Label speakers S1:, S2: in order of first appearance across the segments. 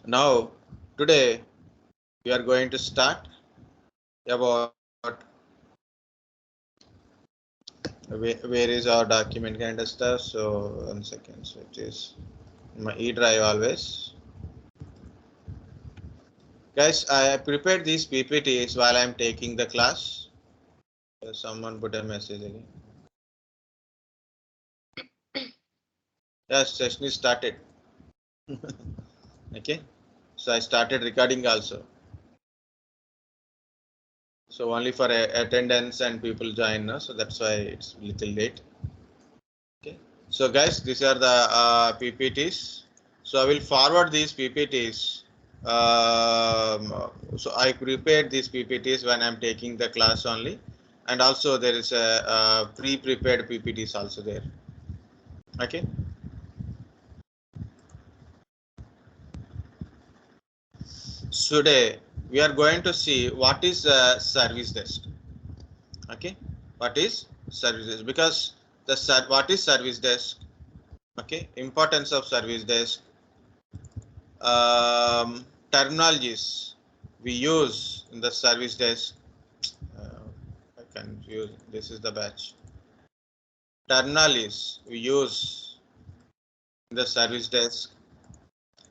S1: Now, today we are going to start about where is our document kind of stuff. So 1 second. So it is my E drive always. Guys, I prepared these PPTs while I'm taking the class. Someone put a message again. Yes, session is started. Okay, so I started recording also. So only for attendance and people join, no? So that's why it's a little late. Okay, so guys, these are the PPTs. So I will forward these PPTs. So I prepared these PPTs when I'm taking the class only, and also there is a pre-prepared PPTs also there. Okay. Today we are going to see what is service desk. Okay, what is service desk? Because what is service desk? Okay, importance of service desk, terminologies we use in the service desk. I confuse. This is the batch. Terminologies we use in the service desk.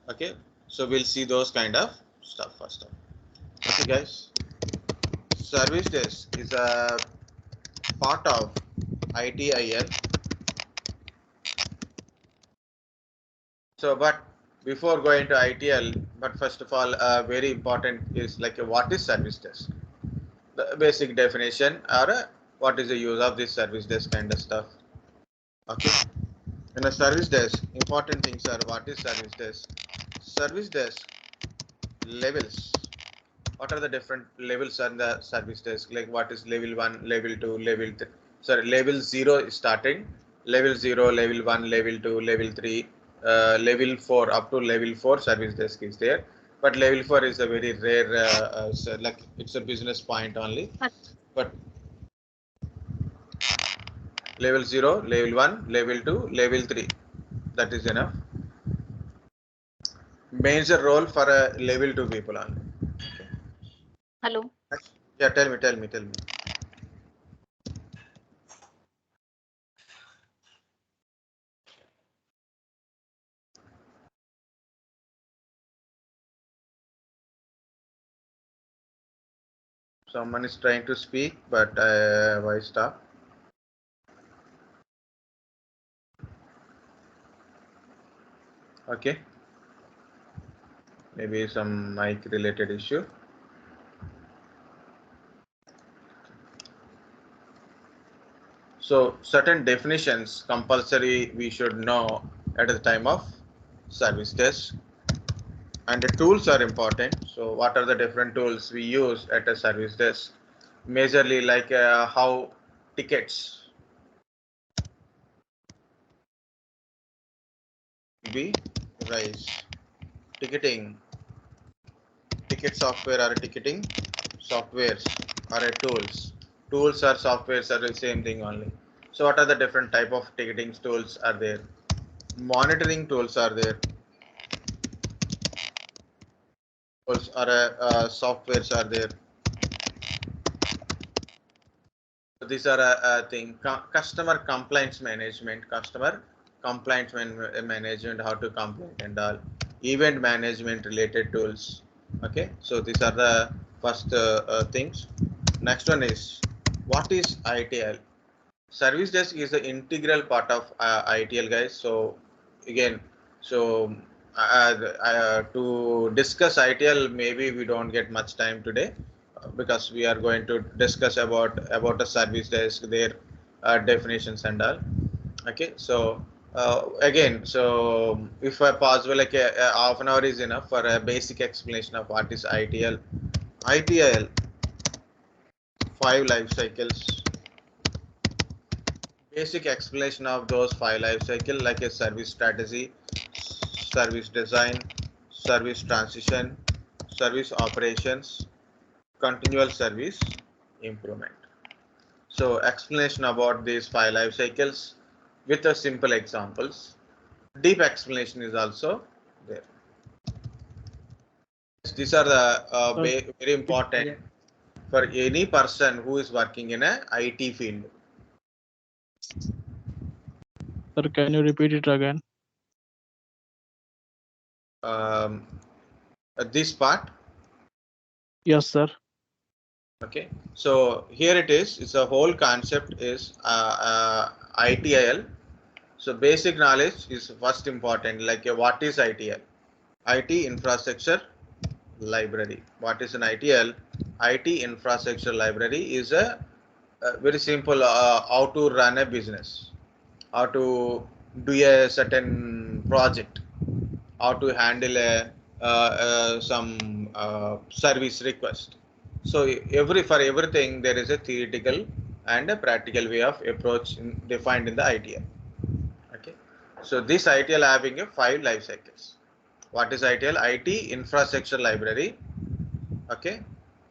S1: Okay, so we'll see those kind of stuff first. Okay, guys. Service desk is a part of ITIL. So, but before going to ITL, but first of all, very important is like what is service desk? The basic definition or what is the use of this service desk kind of stuff. Okay. In a service desk, important things are what is service desk? Service desk levels. What are the different levels on the service desk? Like what is level 1, level 2, level 3? Sorry, level 0 is starting. Level 0, level 1, level 2, level 3, level 4 up to level 4 service desk is there. But level 4 is a very rare, so like it's a business point only. But level 0, level 1, level 2, level 3, that is enough. Major role for a level 2 people only. Okay.
S2: Hello.
S1: Yeah, tell me. Someone is trying to speak, but why stop? Okay. Maybe some mic related issue. So certain definitions compulsory we should know at the time of service desk. And the tools are important. So what are the different tools we use at a service desk? Majorly like how tickets be raised. Ticketing, ticket software or ticketing softwares are tools. Tools or softwares are the same thing only. So what are the different type of ticketing tools are there? Monitoring tools are there. Tools are softwares are there. So these are a thing. Customer complaints management, management, how to complain and all. Event management related tools. Okay, so these are the first things. Next one is what is ITL? Service desk is the integral part of ITL, guys. So again, so to discuss ITL, maybe we don't get much time today because we are going to discuss about a service desk, their definitions and all. Okay, so again, so if possible, like a half an hour is enough for a basic explanation of what is ITL. ITL 5 life cycles. Basic explanation of those 5 life cycle like a service strategy, service design, service transition, service operations, continual service improvement. So explanation about these 5 life cycles with a simple examples. Deep explanation is also there. these are the very important for any person who is working in a IT field.
S2: Sir, can you repeat it again?
S1: This part.
S2: Yes, sir.
S1: Okay, so here it is. It's a whole concept is ITIL. So basic knowledge is first important. Like what is ITL? IT infrastructure library. What is an ITL? IT infrastructure library is a very simple how to run a business, how to do a certain project, how to handle a some service request. So for everything there is a theoretical and a practical way of approach defined in the ITL. Okay, so this ITL having a 5 life cycles. What is ITL? IT infrastructure library. Okay,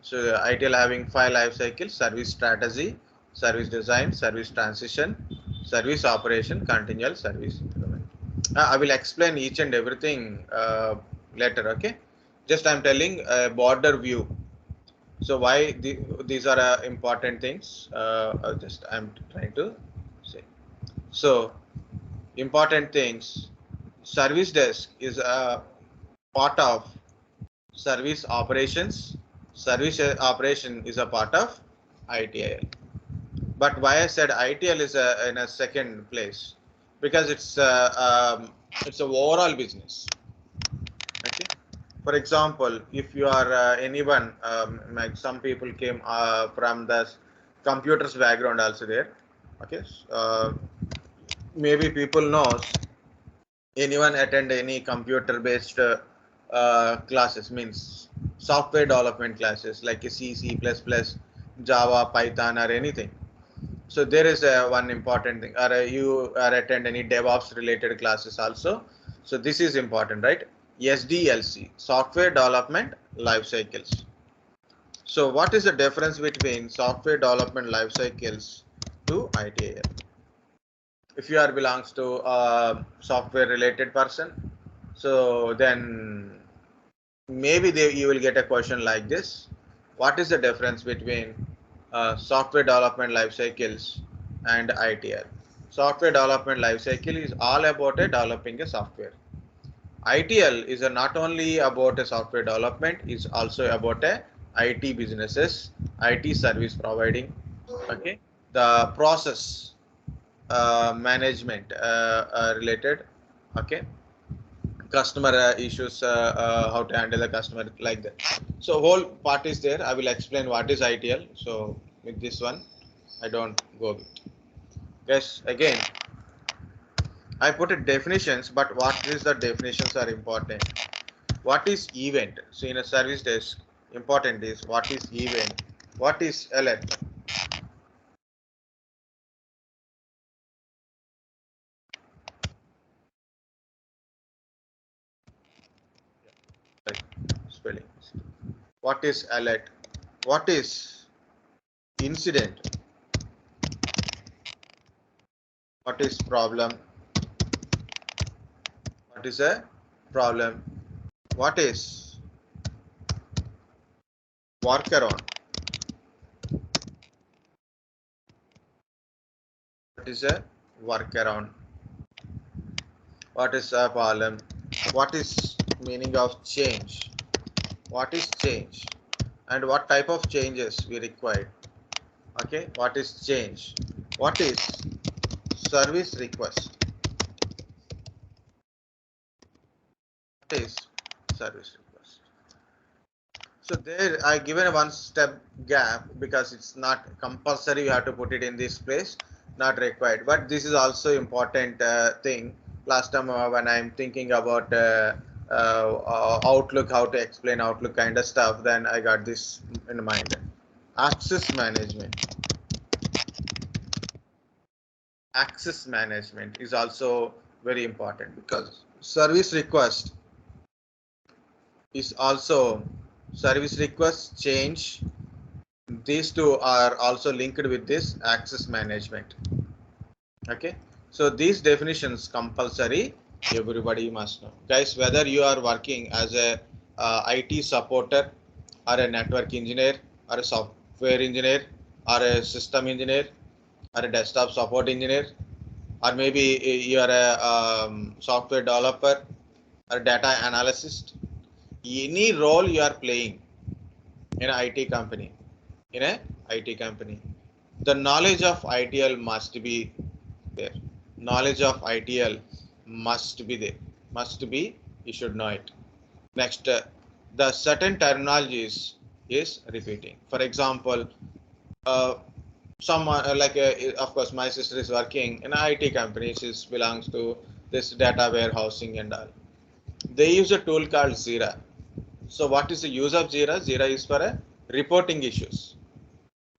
S1: so ITL having 5 life cycles: service strategy, service design, service transition, service operation, continual service improvement. I will explain each and everything later. Okay, just I'm telling a border view. So why these are important things? Just I'm trying to say. So important things. Service desk is a part of service operations. Service operation is a part of ITIL. But why I said ITL is in a second place? Because it's an overall business. Okay. For example, if you are anyone, like some people came from the computers background also there. Okay. Maybe people knows anyone attend any computer based classes, means software development classes like C, C++, Java, Python or anything. So there is one important thing, or you are attend any DevOps related classes also. So this is important, right? SDLC, software development life cycles. So what is the difference between software development life cycles to ITIL? If you are belongs to a software related person, so then maybe you will get a question like this: what is the difference between software development life cycles and ITL? Software development life cycle is all about developing a software. ITL is not only about a software development, it's also about a IT businesses, IT service providing. Okay, the process management related. Okay, customer issues, how to handle the customer, like that. So whole part is there. I will explain what is ITL. So with this one I don't go with. Yes, again I put it definitions, but what is the definitions are important. What is event? So in a service desk, important is what is event, what is alert. Spelling. What is alert? What is incident? What is problem? What is a problem? What is workaround? What is a workaround? What is a problem? What is meaning of change? What is change? And what type of changes we require? Okay, what is change? What is service request? What is service request? So there I given a one step gap because it's not compulsory you have to put it in this place, not required, but this is also important thing. Last time when I'm thinking about Outlook, how to explain Outlook kind of stuff, then I got this in mind. Access management. Access management is also very important because service request is also service request change. These two are also linked with this access management. Okay, so these definitions compulsory, everybody must know, guys. Whether you are working as a IT supporter, or a network engineer, or a software engineer, or a system engineer, or a desktop support engineer, or maybe you are a software developer or data analyst. Any role you are playing in an IT company, the knowledge of ITL must be there. Knowledge of ITL must be there. Must be, you should know it. Next, the certain terminologies is repeating. For example, someone of course, my sister is working in an IT company. She belongs to this data warehousing and all. They use a tool called Jira. So what is the use of Jira? Jira is for reporting issues.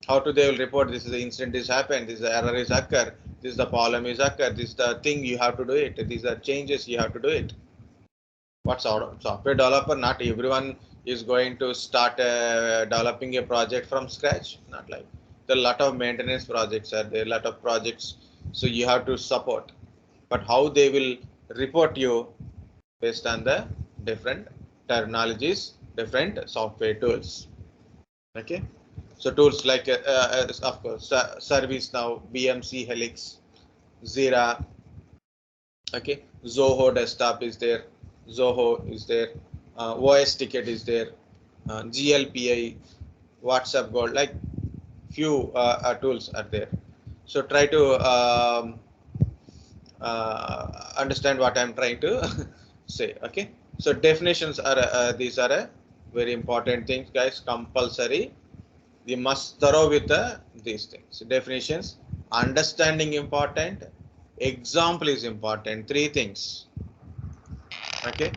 S1: How to they will report this is the incident is happened, this is the error is occur, this is the problem is occur, this is the thing you have to do it, these are changes you have to do it. What software developer? Not everyone is going to start developing a project from scratch. Not like there are a lot of maintenance projects are there, a lot of projects, so you have to support. But how they will report you based on the different terminologies, different software tools. Okay, so tools like of course ServiceNow, BMC, Helix, Zira. Okay, Zoho desktop is there, Zoho is there, OS ticket is there, GLPI, WhatsApp Gold, like few tools are there. So try to understand what I'm trying to say. Okay, so definitions are these are very important things, guys. Compulsory. We must thorough with these things. Definitions, understanding important, example is important. Three things. Okay.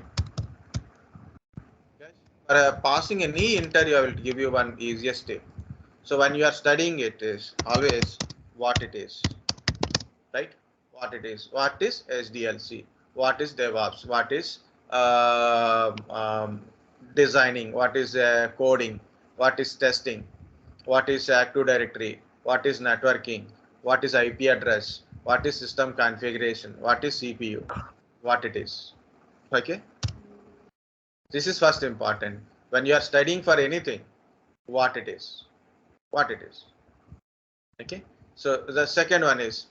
S1: For passing any interview, I will give you one easiest tip. So when you are studying, it is always what it is, right? What it is. What is SDLC? What is DevOps? What is designing? What is coding? What is testing? What is Active Directory? What is networking? What is IP address? What is system configuration? What is CPU? What it is? Okay. This is first important. When you are studying for anything, what it is. What it is. Okay. So the second one is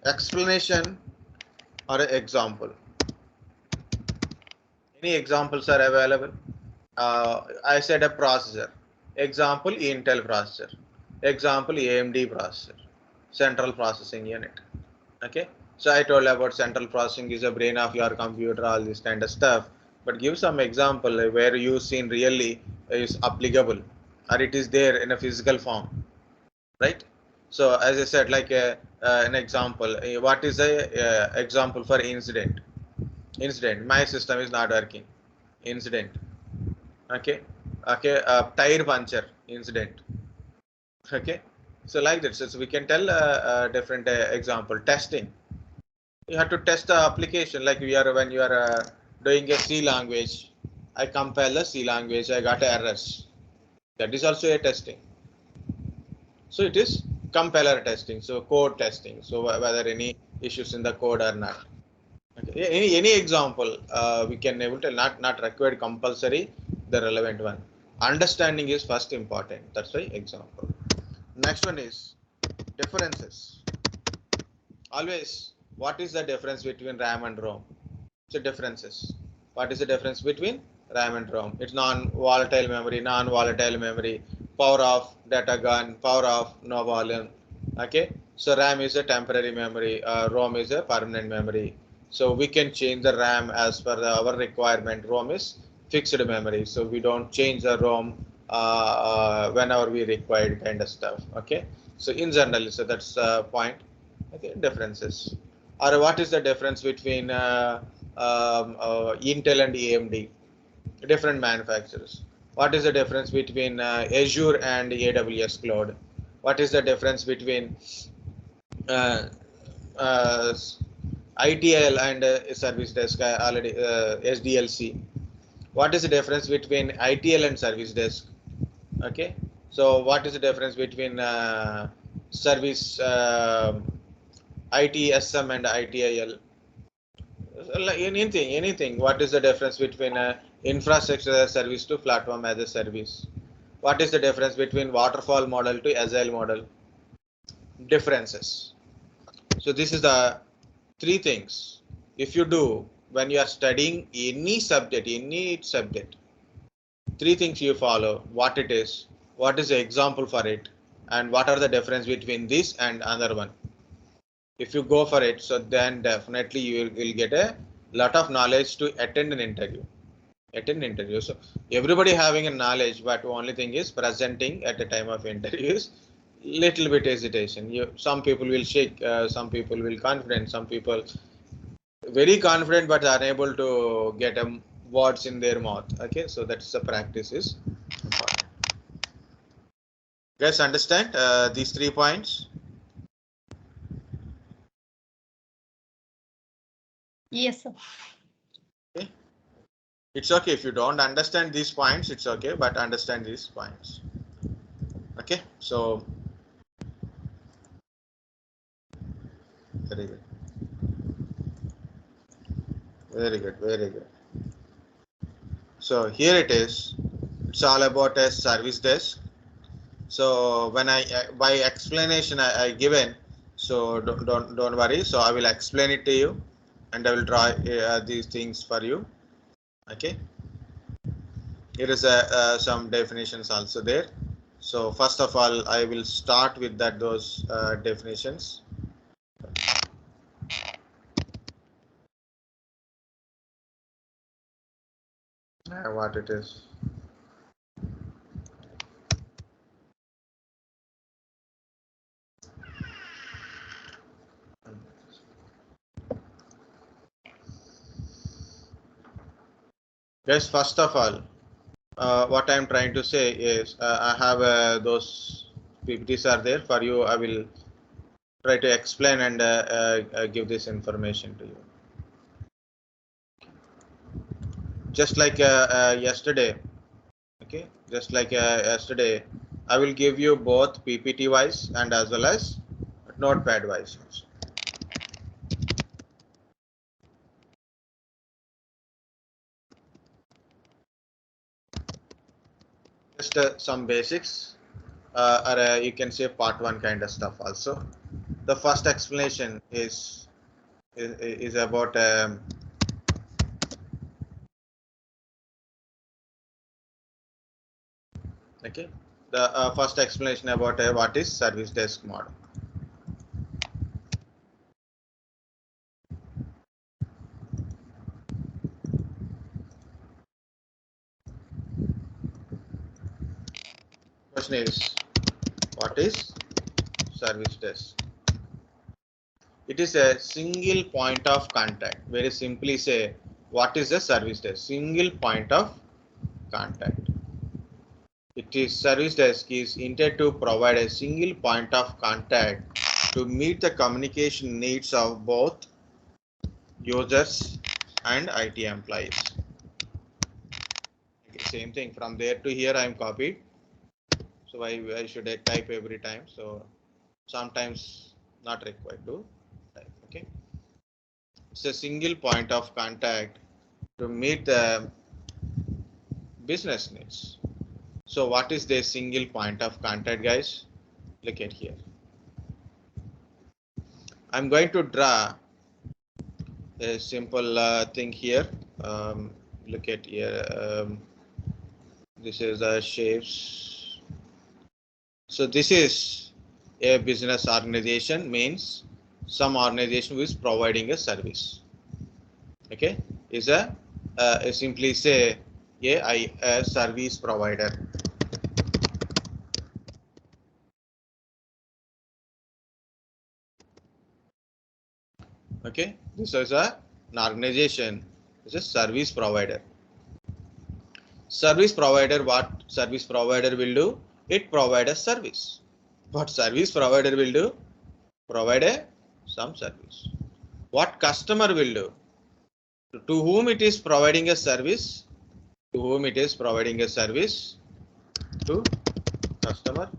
S1: explanation or example. Any examples are available? I said a processor. Example, Intel processor. Example, AMD processor. Central processing unit. Okay. So I told about central processing is a brain of your computer, all this kind of stuff. But give some example where you seen really is applicable or it is there in a physical form, right? So as I said, like an example, what is a example for incident? Incident. My system is not working. Incident. Okay. Okay. Tire puncture incident. Okay. So like that. So we can tell different example. Testing. You have to test the application. Like we are when you are doing a C language. I compile the C language. I got errors. That is also a testing. So it is compiler testing. So code testing. So whether any issues in the code or not. Okay. Any example we can able to not required compulsory, the relevant one. Understanding is first important. That's why example. Next one is differences. Always, what is the difference between RAM and ROM? So differences. What is the difference between RAM and ROM? It's non-volatile memory, non-volatile memory, power off, data gone, power off, no volume. Okay. So RAM is a temporary memory, ROM is a permanent memory. So we can change the RAM as per our requirement. ROM is fixed memory. So we don't change the ROM whenever we require kind of stuff. Okay. So in general, so that's the point. Okay, differences. Or what is the difference between Intel and AMD? Different manufacturers. What is the difference between Azure and AWS cloud? What is the difference between uh, uh, ITL and service desk? Already SDLC. What is the difference between ITL and service desk? Okay. So what is the difference between service ITSM and ITIL? Like anything. What is the difference between a infrastructure as a service to platform as a service? What is the difference between waterfall model to agile model? Differences. So this is the three things. If you do when you are studying any subject, three things you follow: what it is, what is the example for it, and what are the difference between this and another one. If you go for it, so then definitely you will get a lot of knowledge to attend an interview. So everybody having a knowledge, but only thing is presenting at the time of interviews, little bit hesitation. Some people will shake, some people will confident, some people very confident but unable to get words in their mouth. Okay, so that's the practice is important. Guys, understand these 3 points?
S3: Yes, sir.
S1: Okay. It's okay if you don't understand these points, it's okay, but understand these points. Okay, so very good. Very good, very good. So here it is. It's all about a service desk. So when I by explanation I given, so don't worry. So I will explain it to you, and I will draw these things for you. Okay. Here is some definitions also there. So first of all, I will start with those definitions. What it is. Yes, first of all, what I'm trying to say is I have those PPTs are there for you. I will try to explain and give this information to you. Just like yesterday, okay? Just like yesterday, I will give you both PPT wise and as well as notepad wise. Just some basics, or you can say part one kind of stuff also. The first explanation is about okay. The first explanation about what is service desk model. Question is, what is service desk? It is a single point of contact. Very simply say, what is a service desk? Single point of contact. It is service desk is intended to provide a single point of contact to meet the communication needs of both users and IT employees. Okay, same thing from there to here I am copied. So I should type every time. So sometimes not required to type. Okay. It's a single point of contact to meet the business needs. So what is the single point of contact, guys? Look at here. I'm going to draw a simple thing here. Look at here. This is the shapes. So this is a business organization, means some organization who is providing a service. Okay, is simply say a service provider. Okay, this is an organization, is a service provider. Service provider, what service provider will do? It provide a service. What service provider will do? Provide some service. What customer will do? To whom it is providing a service? To whom it is providing a service? To customer.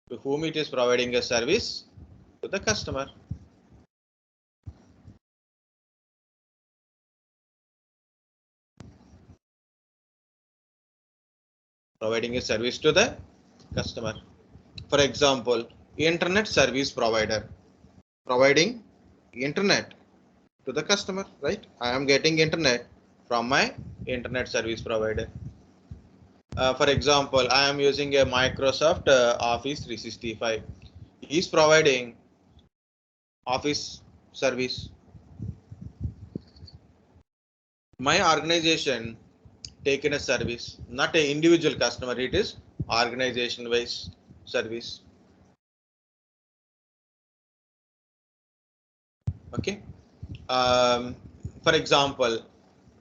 S1: To whom it is providing a service? To the customer. providing a service to the customer. For example, internet service provider providing internet to the customer, right? I am getting internet from my internet service provider. For example, I am using a Microsoft Office 365. He is providing Office service. My organization taken a service, not a individual customer, it is organization wise service. Okay. For example,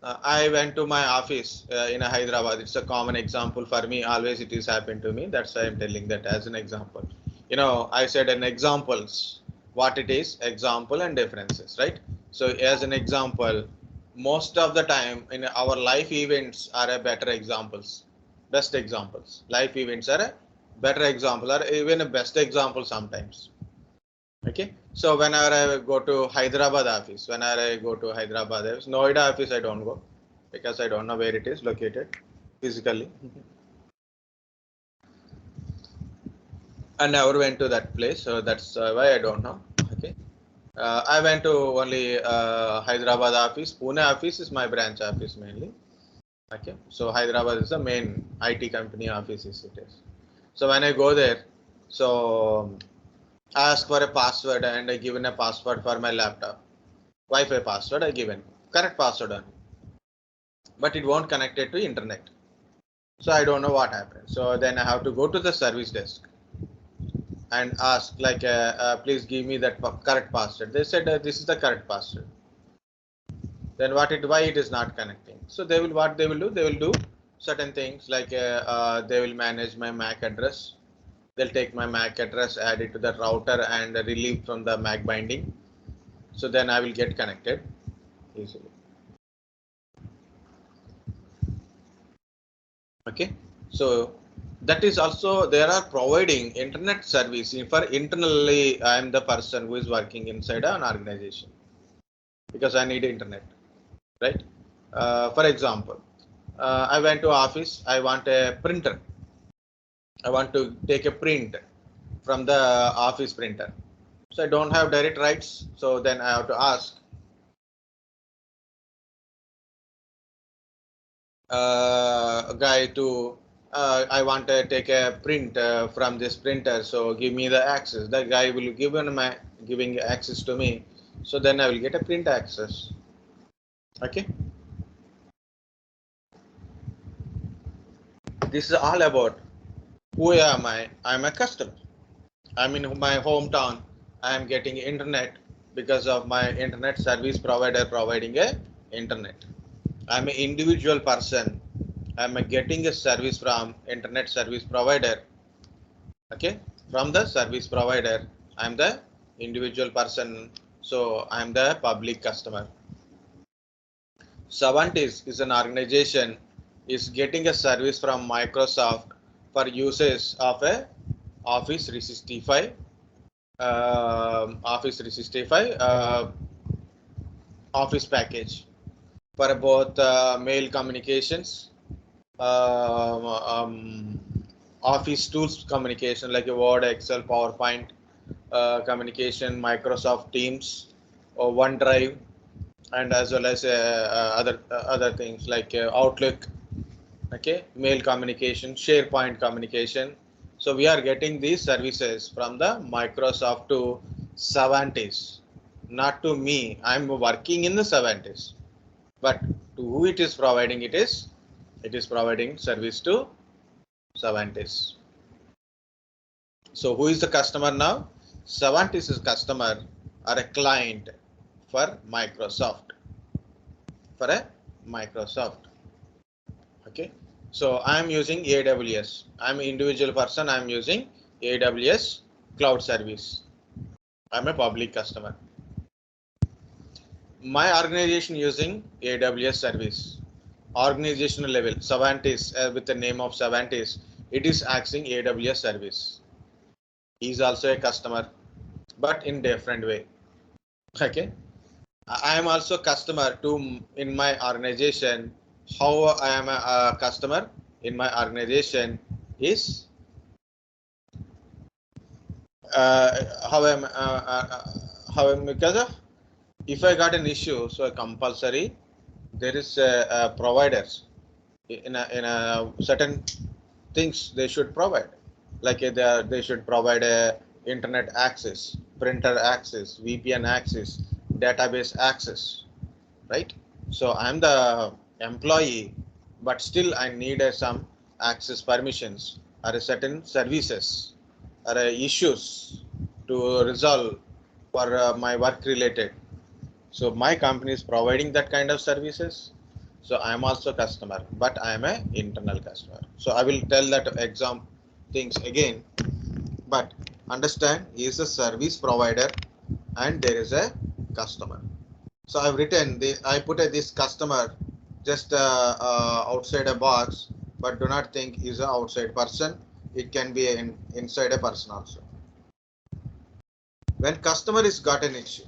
S1: I went to my office in a Hyderabad. It's a common example for me. Always it is happened to me. That's why I'm telling that as an example. You know, I said an examples, what it is, example and differences, right? So as an example, most of the time in our life events are a better examples, best examples. Life events are a better example or even a best example sometimes. Okay, so whenever I go to Hyderabad office, whenever I go to Hyderabad office, Noida office I don't go because I don't know where it is located physically. I never went to that place, so that's why I don't know. Okay, I went to only Hyderabad office. Pune office is my branch office mainly. Okay, so Hyderabad is the main IT company office it is. So when I go there, so I ask for a password and I given a password for my laptop. Wi-Fi password I given, correct password only, but it won't connect it to internet. So I don't know what happened. So then I have to go to the service desk and ask like, please give me that correct password. They said this is the correct password. Then why it is not connecting? So what they will do? They will do certain things like they will manage my MAC address. They'll take my MAC address, add it to the router, and relieve from the MAC binding. So then I will get connected easily. Okay, so that is also they are providing internet service for internally. I am the person who is working inside an organization because I need internet, right? For example, I went to office. I want a printer. I want to take a print from the office printer. So I don't have direct rights. So then I have to ask a guy to I want to take a print from this printer, so give me the access. The guy will giving access to me, so then I will get a print access. Okay, this is all about who am I? I'm a customer. I'm in my hometown. I am getting internet because of my internet service provider providing a internet. I'm an individual person. I'm getting a service from internet service provider. Okay, from the service provider. I'm the individual person, so I'm the public customer. Savantis is an organization is getting a service from Microsoft for uses of a Office 365, Office 365 Office package for both mail communications, Office tools communication like a Word, Excel, PowerPoint, communication, Microsoft Teams, or OneDrive, and as well as other things like Outlook. Okay, mail communication, SharePoint communication. So we are getting these services from the Microsoft to Savantis, not to me. I'm working in the Savantis, but to who it is providing it is providing service to Savantis. So who is the customer now? Savantis is customer or a client for Microsoft. For a Microsoft. Okay. So I am using AWS. I'm an individual person. I'm using AWS cloud service. I'm a public customer. My organization using AWS service. Organizational level, Savantis with the name of Savantis, it is accessing AWS service. He is also a customer, but in different way. Okay, I am also customer to in my organization. How I am a customer? in my organization is how I'm because of if I got an issue, so compulsory there is providers in a certain things they should provide, like they should provide a internet access, printer access, VPN access, database access, right? So I'm the employee, but still I need some access permissions or a certain services or issues to resolve for my work related. So my company is providing that kind of services. So I am also customer, but I am a internal customer. So I will tell that exam things again, but understand he is a service provider and there is a customer. So I've written I put this customer just outside a box, but do not think he's an outside person. It can be inside a person also. When customer is got an issue,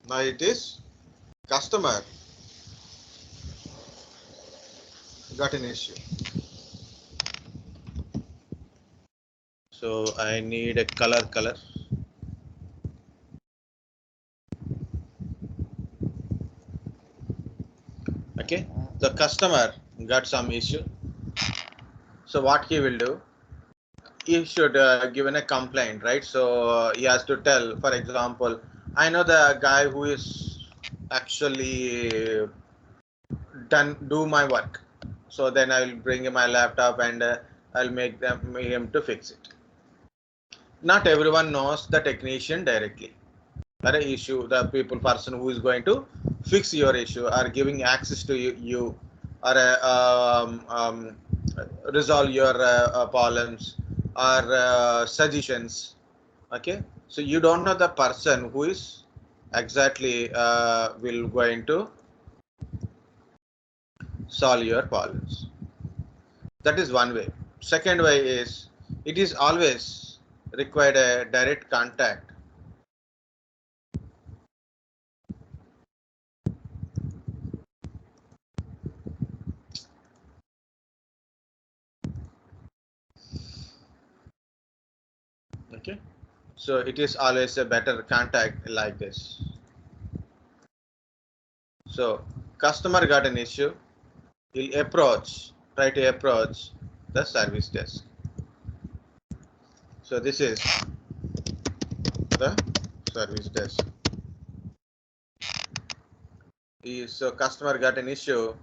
S1: now it is customer got an issue. So I need a color. Okay, the customer got some issue. So what he will do? He should given a complaint, right? So he has to tell, for example, I know the guy who is actually done do my work. So then I will bring my laptop and I'll make him to fix it. Not everyone knows the technician directly. Or a issue, the person who is going to fix your issue or giving access to you or resolve your problems or suggestions. Okay, so you don't know the person who is exactly will going to solve your problems. That is one way. Second way is it is always required a direct contact. Okay, so it is always a better contact like this. So customer got an issue, he'll try to approach the service desk. So this is the service desk. So customer got an issue,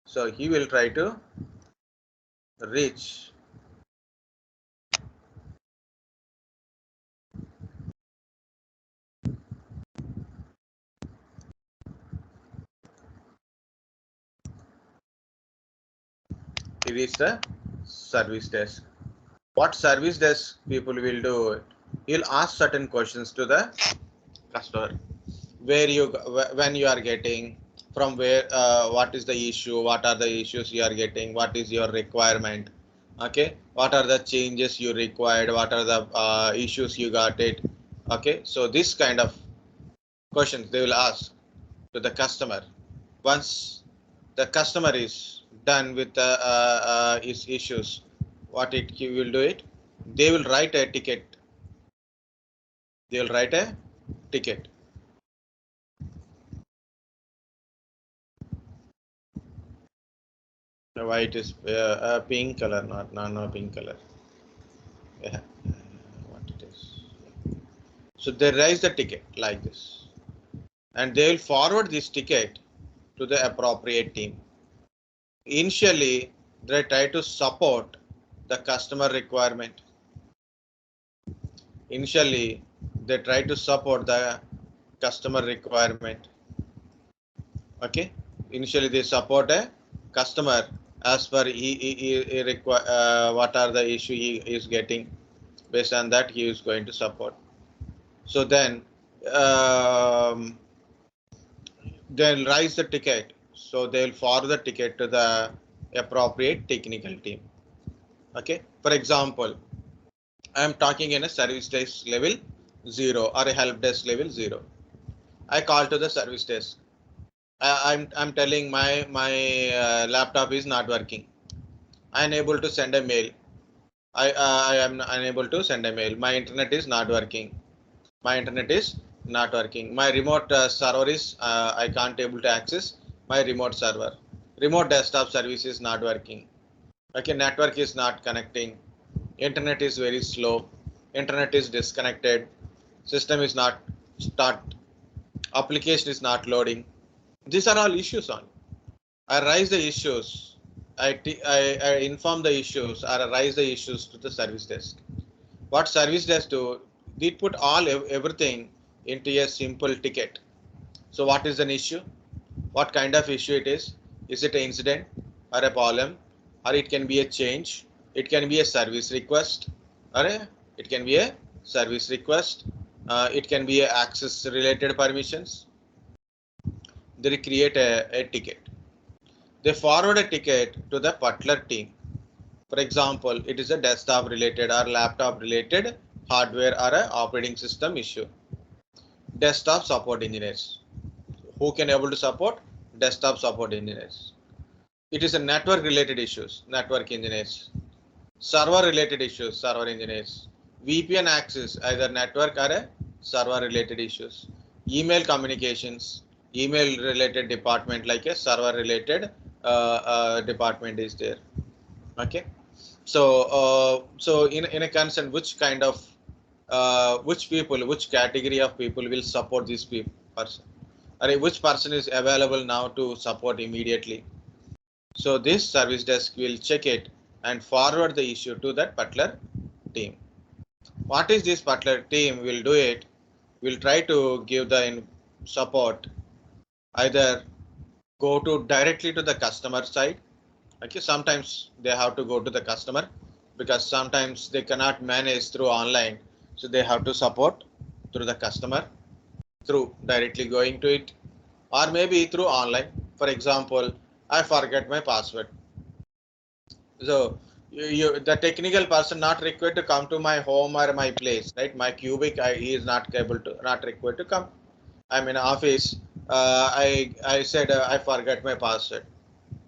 S1: so he will try to reach the service desk. What service desk people will do? He'll ask certain questions to the customer. Where you when you are getting, from where, what is the issue, what are the issues you are getting, what is your requirement, okay, what are the changes you required, what are the issues you got it. Okay, so this kind of questions they will ask to the customer. Once the customer is done with the his issues, what he will do it, they will write a ticket. They will write a ticket. Why it is a pink color, not pink color. Yeah, what it is. So they raise the ticket like this, and they will forward this ticket to the appropriate team. Initially, they try to support the customer requirement. Initially, they try to support the customer requirement. Okay, initially they support a customer as per he require what are the issue he is getting. Based on that, he is going to support. So then they'll raise the ticket. So they'll forward the ticket to the appropriate technical team. Okay, for example, I am talking in a service desk level 0 or a help desk level 0. I call to the service desk. I'm telling my laptop is not working. I am able to send a mail. I am unable to send a mail. My internet is not working. My internet is not working. My remote server is I can't able to access my remote server. Remote desktop service is not working. Okay, network is not connecting. Internet is very slow. Internet is disconnected. System is not start. Application is not loading. These are all issues on. I raise the issues. I inform the issues or I raise the issues to the service desk. What service desk do? They put all everything into a simple ticket. So what is an issue? What kind of issue it is? Is it an incident or a problem, or it can be a change? It can be a service request, or it can be a service request. It can be a access related permissions. They create a ticket. They forward a ticket to the Butler team. For example, it is a desktop related or laptop related hardware or a operating system issue. Desktop support engineers. Who can able to support? Desktop support engineers. It is a network related issues, network engineers. Server related issues, server engineers. VPN access, either network or a server related issues. Email communications, email related department like a server related department is there. Okay. So in a concern, which kind of which people, which category of people will support this person? Or which person is available now to support immediately? So this service desk will check it and forward the issue to that Butler team. What is this Butler team will do it? Will try to give the support, either go to directly to the customer side. Okay, sometimes they have to go to the customer because sometimes they cannot manage through online, so they have to support through the customer through directly going to it, or maybe through online. For example, I forget my password. So the technical person not required to come to my home or my place, right? My cubic, he is not able to, not required to come. I'm in office. I said I forgot my password.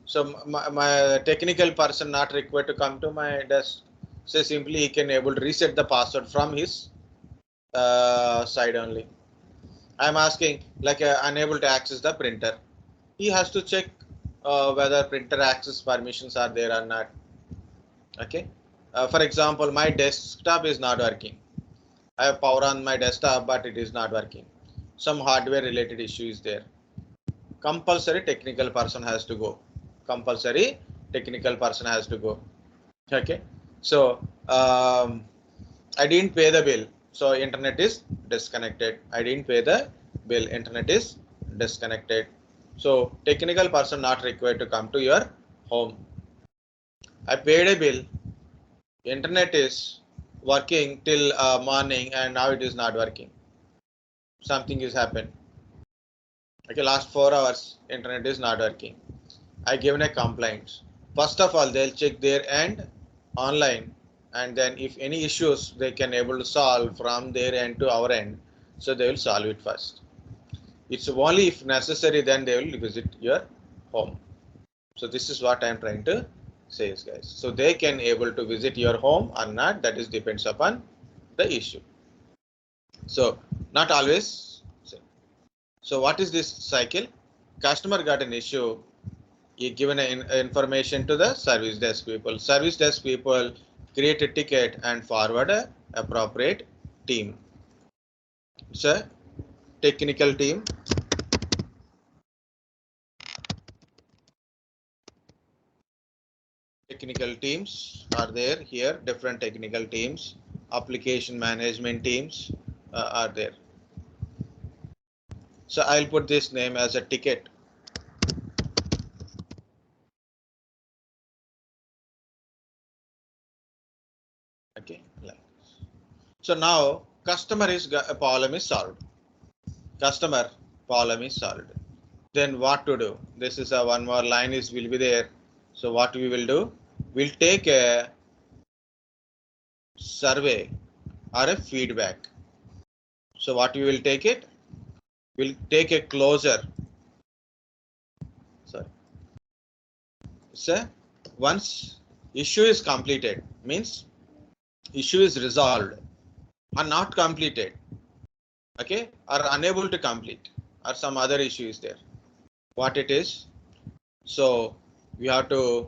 S1: So my technical person not required to come to my desk. So simply he can able to reset the password from his side only. I'm asking like unable to access the printer. He has to check whether printer access permissions are there or not. Okay. For example, my desktop is not working. I have power on my desktop, but it is not working. Some hardware related issue is there. Compulsory technical person has to go. Compulsory technical person has to go. Okay. So I didn't pay the bill. So internet is disconnected. I didn't pay the bill. Internet is disconnected. So technical person not required to come to your home. I paid a bill. Internet is working till morning and now it is not working. Something is happened. Okay, last 4 hours internet is not working. I given a complaint. First of all, they'll check their end online, and then if any issues they can able to solve from their end to our end, so they will solve it first. It's only if necessary then they will visit your home. So this is what I am trying to say, guys. So they can able to visit your home or not, that is depends upon the issue. So not always. So what is this cycle? Customer got an issue. You given information to the service desk people. Service desk people create a ticket and forward a appropriate team. It's a technical team. Technical teams are there here. Different technical teams. Application management teams are there. So I'll put this name as a ticket. Okay. So now customer is problem is solved. Customer problem is solved. Then what to do? This is a one more line is will be there. So what we will do? We'll take a survey or a feedback. So what we will take it? We'll take a closure. Sorry. So once issue is completed means issue is resolved, or not completed, okay, or unable to complete, or some other issue is there, what it is. So we have to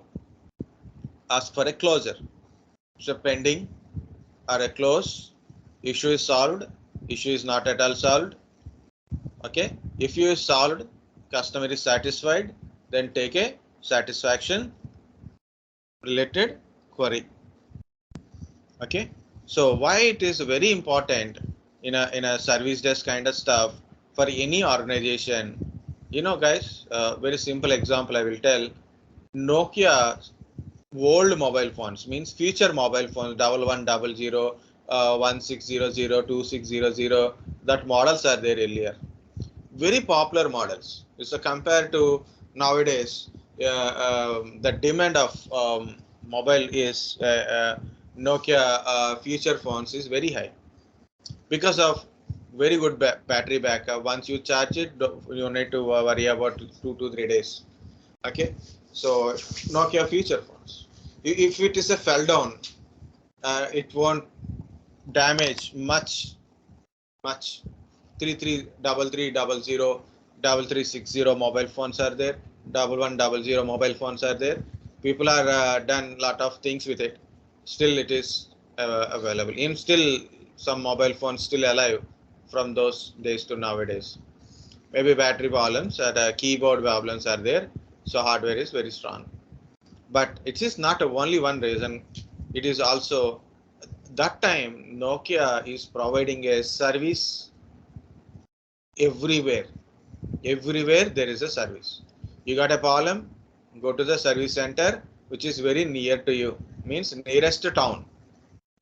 S1: ask for a closure. So pending or a close, issue is solved, issue is not at all solved. Okay, if you is solved, customer is satisfied, then take a satisfaction related query. Okay, so why it is very important in a service desk kind of stuff for any organization. You know, guys, very simple example I will tell. Nokia old mobile phones means future mobile phones 1100, 1600, 2600, that models are there earlier. Very popular models. So compared to nowadays, the demand of mobile is Nokia future phones is very high because of very good battery backup. Once you charge it, you need to worry about 2 to 3 days. Okay, so Nokia future phones. If it is a fell down, it won't damage much. 333300, 3360 mobile phones are there. 1100 mobile phones are there. People are done lot of things with it. Still, it is available. In still some mobile phones still alive from those days to nowadays. Maybe battery problems and keyboard problems are there. So hardware is very strong. But it is not only one reason. It is also that time Nokia is providing a service everywhere. Everywhere there is a service. You got a problem, go to the service center, which is very near to you. Means nearest town.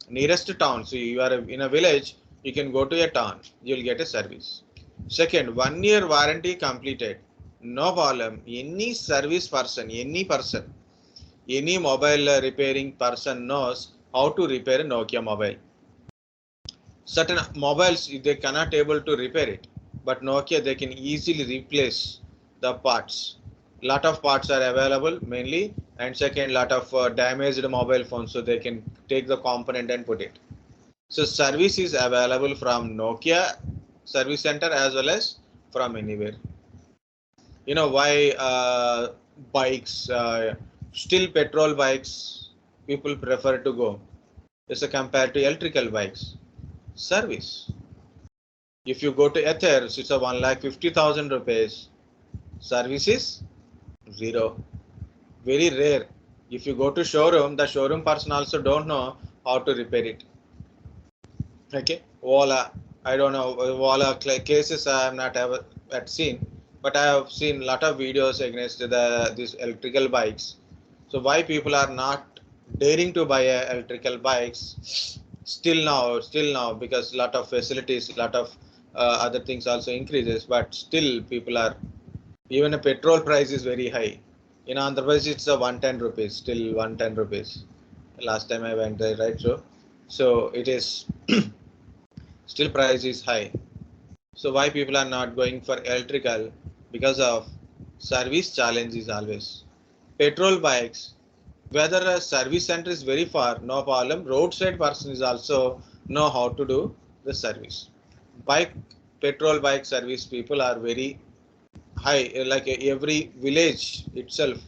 S1: Nearest town. So you are in a village, you can go to a town. You'll get a service. Second, 1 year warranty completed. No problem. Any service person, any mobile repairing person knows how to repair a Nokia mobile. Certain mobiles they cannot able to repair it, but Nokia they can easily replace the parts. Lot of parts are available mainly, and second lot of damaged mobile phones, so they can take the component and put it. So service is available from Nokia service center as well as from anywhere. You know why bikes, still petrol bikes people prefer to go, is compared to electrical bikes. Service. If you go to Ethers, it's a 1,50,000 rupees. Service is zero. Very rare. If you go to showroom, the showroom person also don't know how to repair it. Okay, Ola. I don't know Ola cases I have not ever had seen, but I have seen a lot of videos against these electrical bikes. So why people are not daring to buy electrical bikes still now because lot of facilities, lot of other things also increases, but still people are, even a petrol price is very high. In Andhra Pradesh it's a 110 rupees, still 110 rupees. Last time I went there, right? So it is still price is high. So why people are not going for electrical? Because of service challenge is always. Petrol bikes, whether a service center is very far, no problem. Roadside person is also know how to do the service. Bike, petrol bike service people are very high. Like every village itself,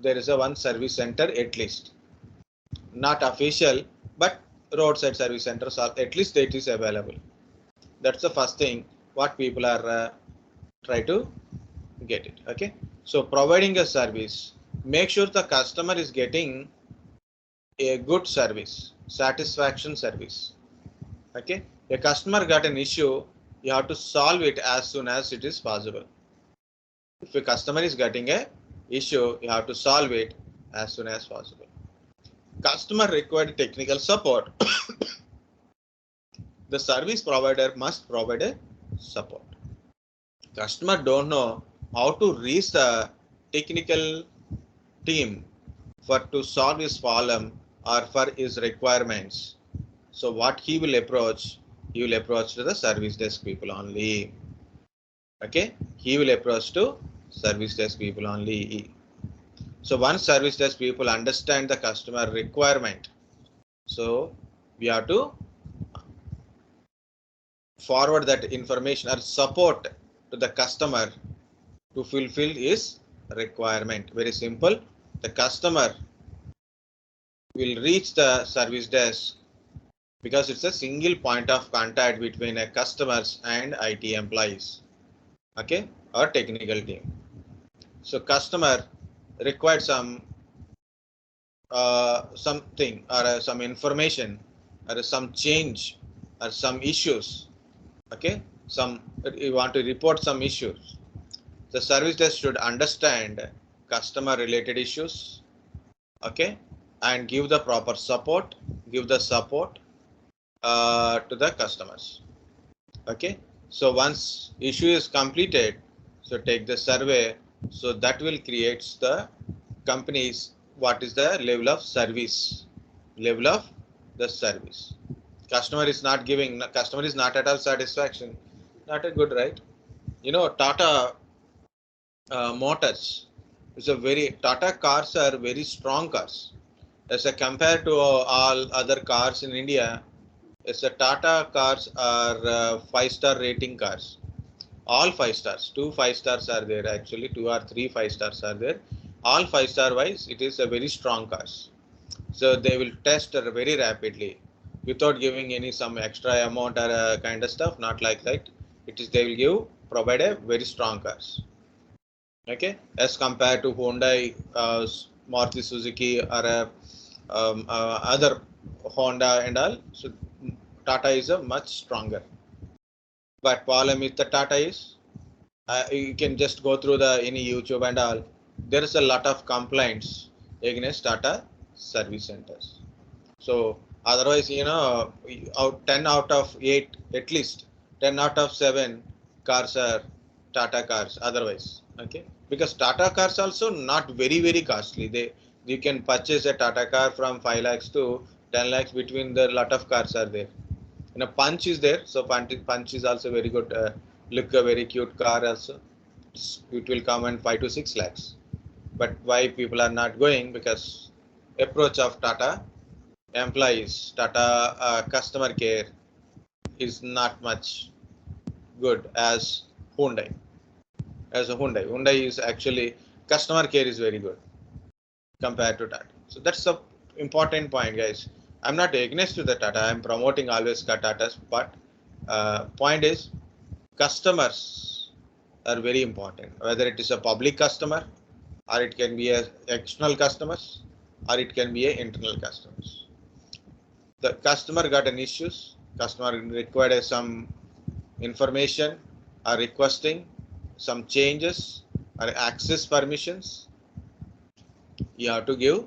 S1: there is a one service center at least. Not official, but roadside service centers are at least it is available. That's the first thing what people are try to get it. Okay, so providing a service, make sure the customer is getting a good service, satisfaction service. Okay, a customer got an issue, you have to solve it as soon as it is possible. If a customer is getting a issue, you have to solve it as soon as possible. Customer required technical support. The service provider must provide a support. Customer don't know how to reach the technical team for to solve his problem or for his requirements. So what he will approach to the service desk people only. Okay, he will approach to service desk people only. So once service desk people understand the customer requirement, so we have to forward that information or support to the customer to fulfill his requirement. Very simple. The customer will reach the service desk because it's a single point of contact between a customers and IT employees, okay, or technical team. So customer required something or some information or some change or some issues, okay, some you want to report some issues. The service desk should understand customer related issues, okay, and give the proper support, give the support to the customers. Okay, so once issue is completed, so take the survey, so that will creates the company's what is the level of service, level of the service. Customer is not giving, customer is not at all satisfaction, not a good, right? You know, Tata Motors is a very, Tata cars are very strong cars as a compared to all other cars in India. As a Tata cars are 5-star rating cars, all 5 stars, 2 5 stars are there, actually 2 or 3 5 stars are there, all 5-star wise it is a very strong cars. So they will test very rapidly without giving any some extra amount or kind of stuff, not like that. It is they will give provide a very strong cars, okay, as compared to Hyundai, Maruti Suzuki or other Honda and all. So Tata is a much stronger. But problem with the Tata is you can just go through the any YouTube and all. There is a lot of complaints against Tata service centers. So otherwise, you know, 10 out of 8, at least 10 out of 7 cars are Tata cars. Otherwise, okay, because Tata cars also not very costly. You can purchase a Tata car from 5 lakhs to 10 lakhs between. The lot of cars are there. You know, Punch is there, so Punch is also very good. Look, a very cute car also. It will come in 5 to 6 lakhs. But why people are not going? Because approach of Tata employees, Tata customer care is not much good as Hyundai. As a Hyundai is actually customer care is very good compared to Tata. So that's the important point, guys. I'm not against to the Tata. I'm promoting always Tata's, but point is customers are very important. Whether it is a public customer, or it can be a external customers, or it can be a internal customers. The customer got an issues. Customer required some information, or requesting some changes or access permissions. You have to give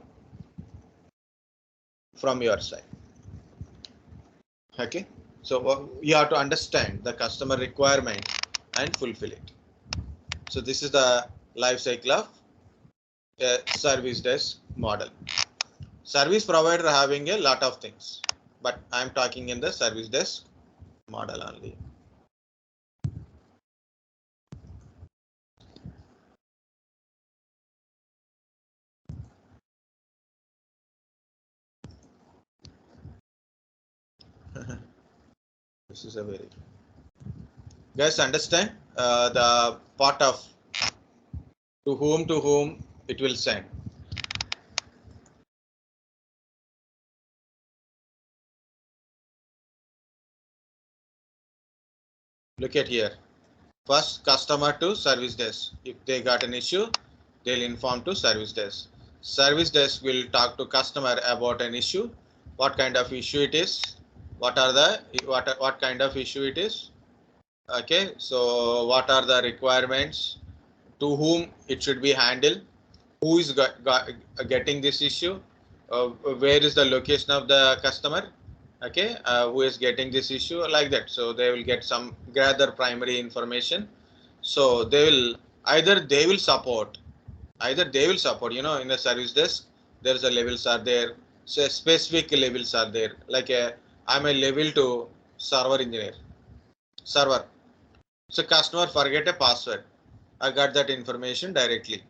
S1: from your side. Okay, so you have to understand the customer requirement and fulfill it. So this is the life cycle of a service desk model. Service provider having a lot of things, but I'm talking in the service desk model only. This is a very, guys, understand the part of to whom it will send. Look at here. First, customer to service desk. If they got an issue, they'll inform to service desk. Service desk will talk to customer about an issue, what kind of issue it is, what kind of issue it is. Okay, so what are the requirements, to whom it should be handled, who is getting this issue, where is the location of the customer, okay, who is getting this issue, like that. So they will get some gather primary information. So they will either they will support, you know, in a service desk there's a levels are there, so specific levels are there, like I'm a level 2 server engineer, server. So customer forget a password, I got that information directly.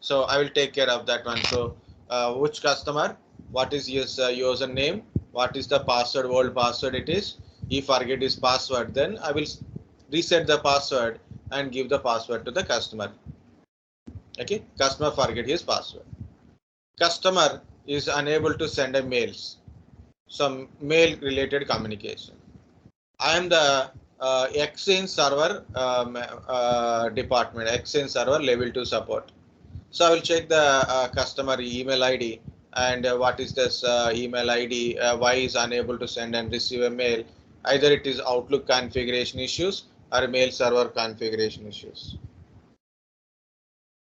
S1: So I will take care of that one. So which customer, what is his username, what is the password, old password it is. He forget his password, then I will reset the password and give the password to the customer. Okay, customer forget his password. Customer is unable to send a mails, some mail related communication. I am the Exchange server department, Exchange server level 2 support. So I will check the customer email ID and what is this email ID, why is unable to send and receive a mail. Either it is Outlook configuration issues or mail server configuration issues.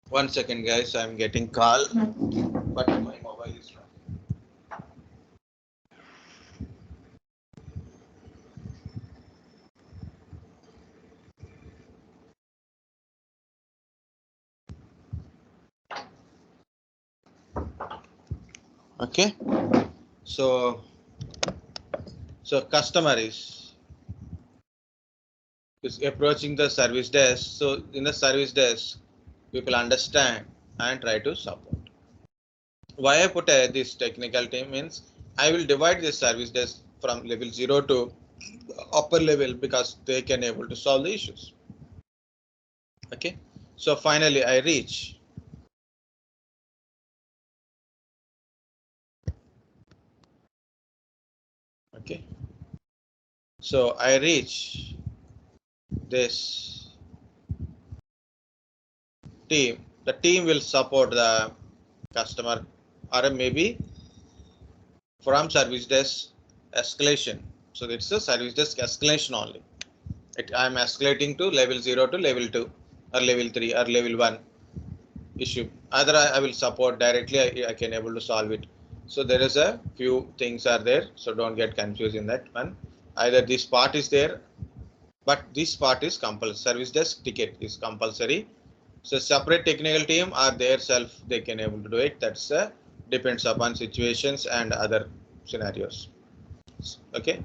S1: 1 second, guys, I'm getting call, but my mobile is not. Okay, so customer is approaching the service desk. So in the service desk, people understand and try to support. Why I put this technical team means I will divide this service desk from level 0 to upper level because they can able to solve the issues. Okay, so finally I reach. Okay, so I reach this team. The team will support the customer or maybe from service desk escalation. So it's a service desk escalation only. I'm escalating to level 0 to level 2 or level 3 or level 1 issue. Either I will support directly, I can able to solve it. So there is a few things are there. So don't get confused in that one. Either this part is there, but this part is compulsory. Service desk ticket is compulsory. So separate technical team are their self, they can able to do it. That's depends upon situations and other scenarios. Okay,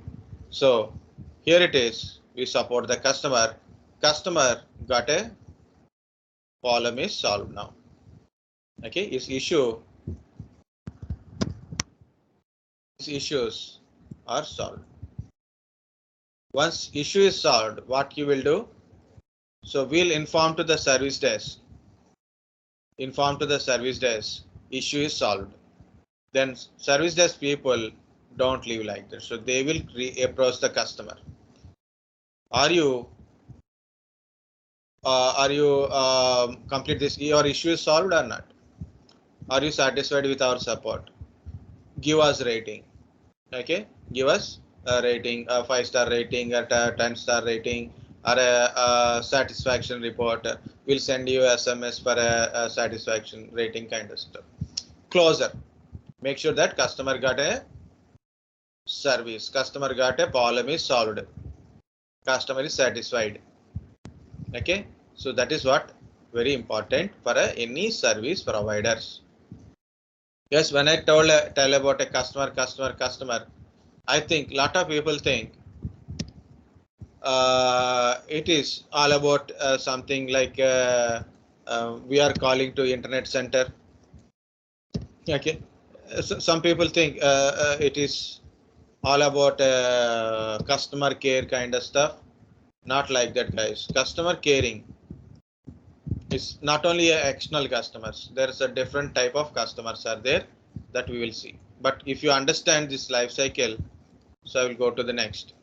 S1: so here it is. We support the customer. Customer got a problem is solved now. Okay, his issues are solved. Once issue is solved, what you will do? So we'll inform to the service desk. Inform to the service desk. Issue is solved. Then service desk people don't leave like that. So they will approach the customer. Are you complete this? Your issue is solved or not? Are you satisfied with our support? Give us rating. Okay, give us a rating, a 5-star rating, a 10-star rating, or a satisfaction report. We'll send you SMS for a satisfaction rating kind of stuff. Closer. Make sure that customer got a service, customer got a problem is solved, customer is satisfied. Okay, so that is what very important for any service providers. Yes, when I tell about a customer, I think lot of people think it is all about something like we are calling to internet center. Okay, so some people think it is all about customer care kind of stuff. Not like that, guys. Customer caring is not only external customers. There is a different type of customers are there that we will see. But if you understand this life cycle, so I will go to the next.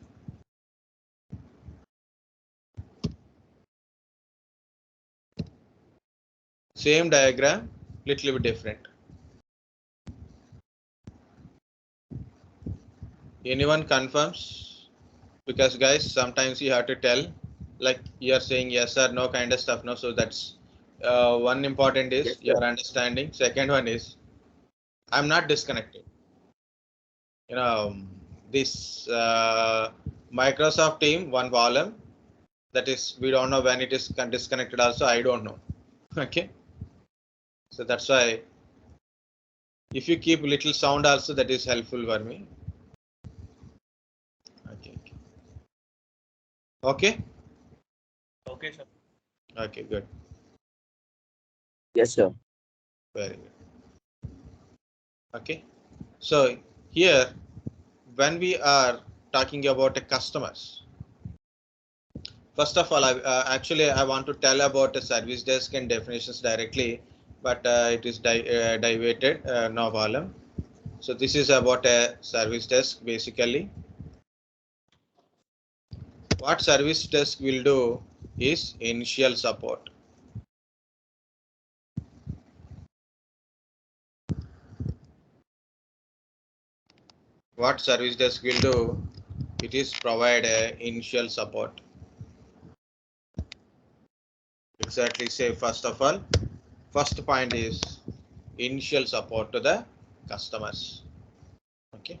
S1: Same diagram, little bit different. Anyone confirms? Because guys, sometimes you have to tell, like you are saying yes or no kind of stuff. No, so that's one important is yes, your understanding. Second one is I'm not disconnected. You know, this Microsoft team one column that is we don't know when it is disconnected. Also, I don't know. Okay, so that's why if you keep little sound also that is helpful for me. Okay. Okay.
S3: Okay, sir.
S1: Okay. Good.
S3: Yes, sir.
S1: Very good. Okay. So here, when we are talking about the customers, first of all, actually I want to tell about the service desk and definitions directly, but it is diverted, no problem. So this is about a service desk basically. What service desk will do is initial support. What service desk will do? It is provide a initial support. Exactly. Say first of all, first point is initial support to the customers. Okay.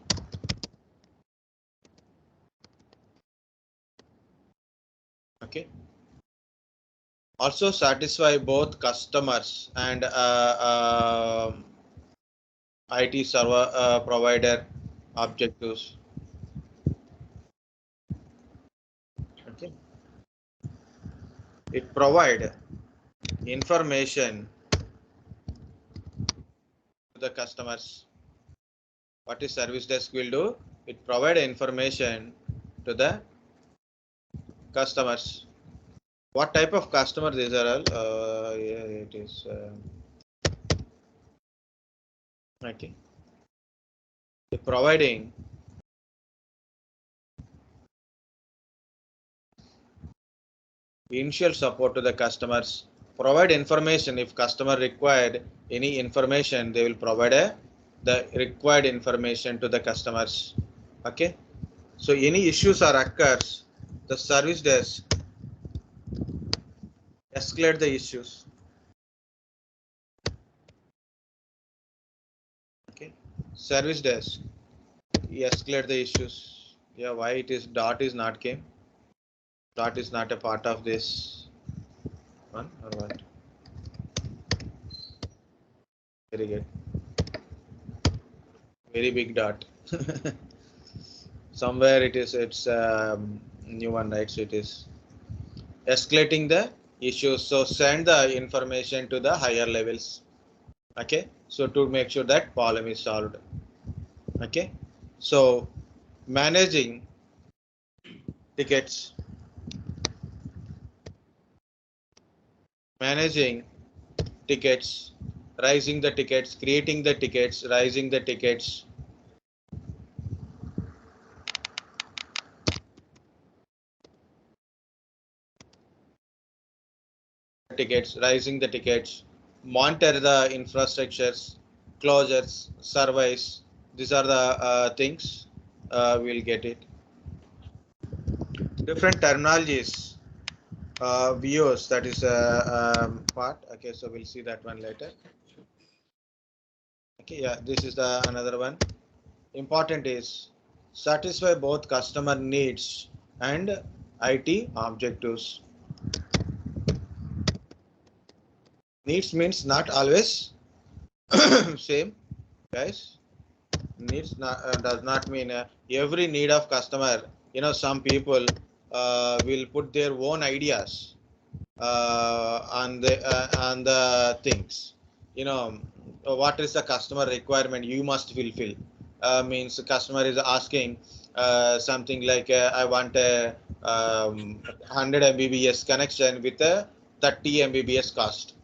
S1: Okay. Also satisfy both customers and IT server provider objectives. Okay. It provide information to the customers. What is service desk will do? It provide information to the customers. What type of customer these are all? Yeah, it is okay. Providing initial support to the customers. Provide information if customer required any information, they will provide the required information to the customers. Okay. So any issues or occurs, the service desk escalate the issues. Okay. Service desk escalate the issues. Yeah, why it is dot is not came? Dot is not a part of this one or what? Very good. Very big dot. Somewhere it is it's new one, right? So it is escalating the issues. So send the information to the higher levels. Okay. So to make sure that problem is solved. Okay. So managing tickets, managing tickets, rising the tickets, creating the tickets, rising the tickets. Tickets, rising the tickets, monitor the infrastructures, closures, surveys. These are the things we'll get it. Different terminologies we use. That is part. Okay, so we'll see that one later. Okay, yeah, this is the another one. Important is satisfy both customer needs and IT objectives. Needs means not always same, guys. Needs not, does not mean every need of customer. You know, some people will put their own ideas on the things. You know, what is the customer requirement you must fulfill? Means the customer is asking something like I want a 100 Mbps connection with a 30 Mbps cost.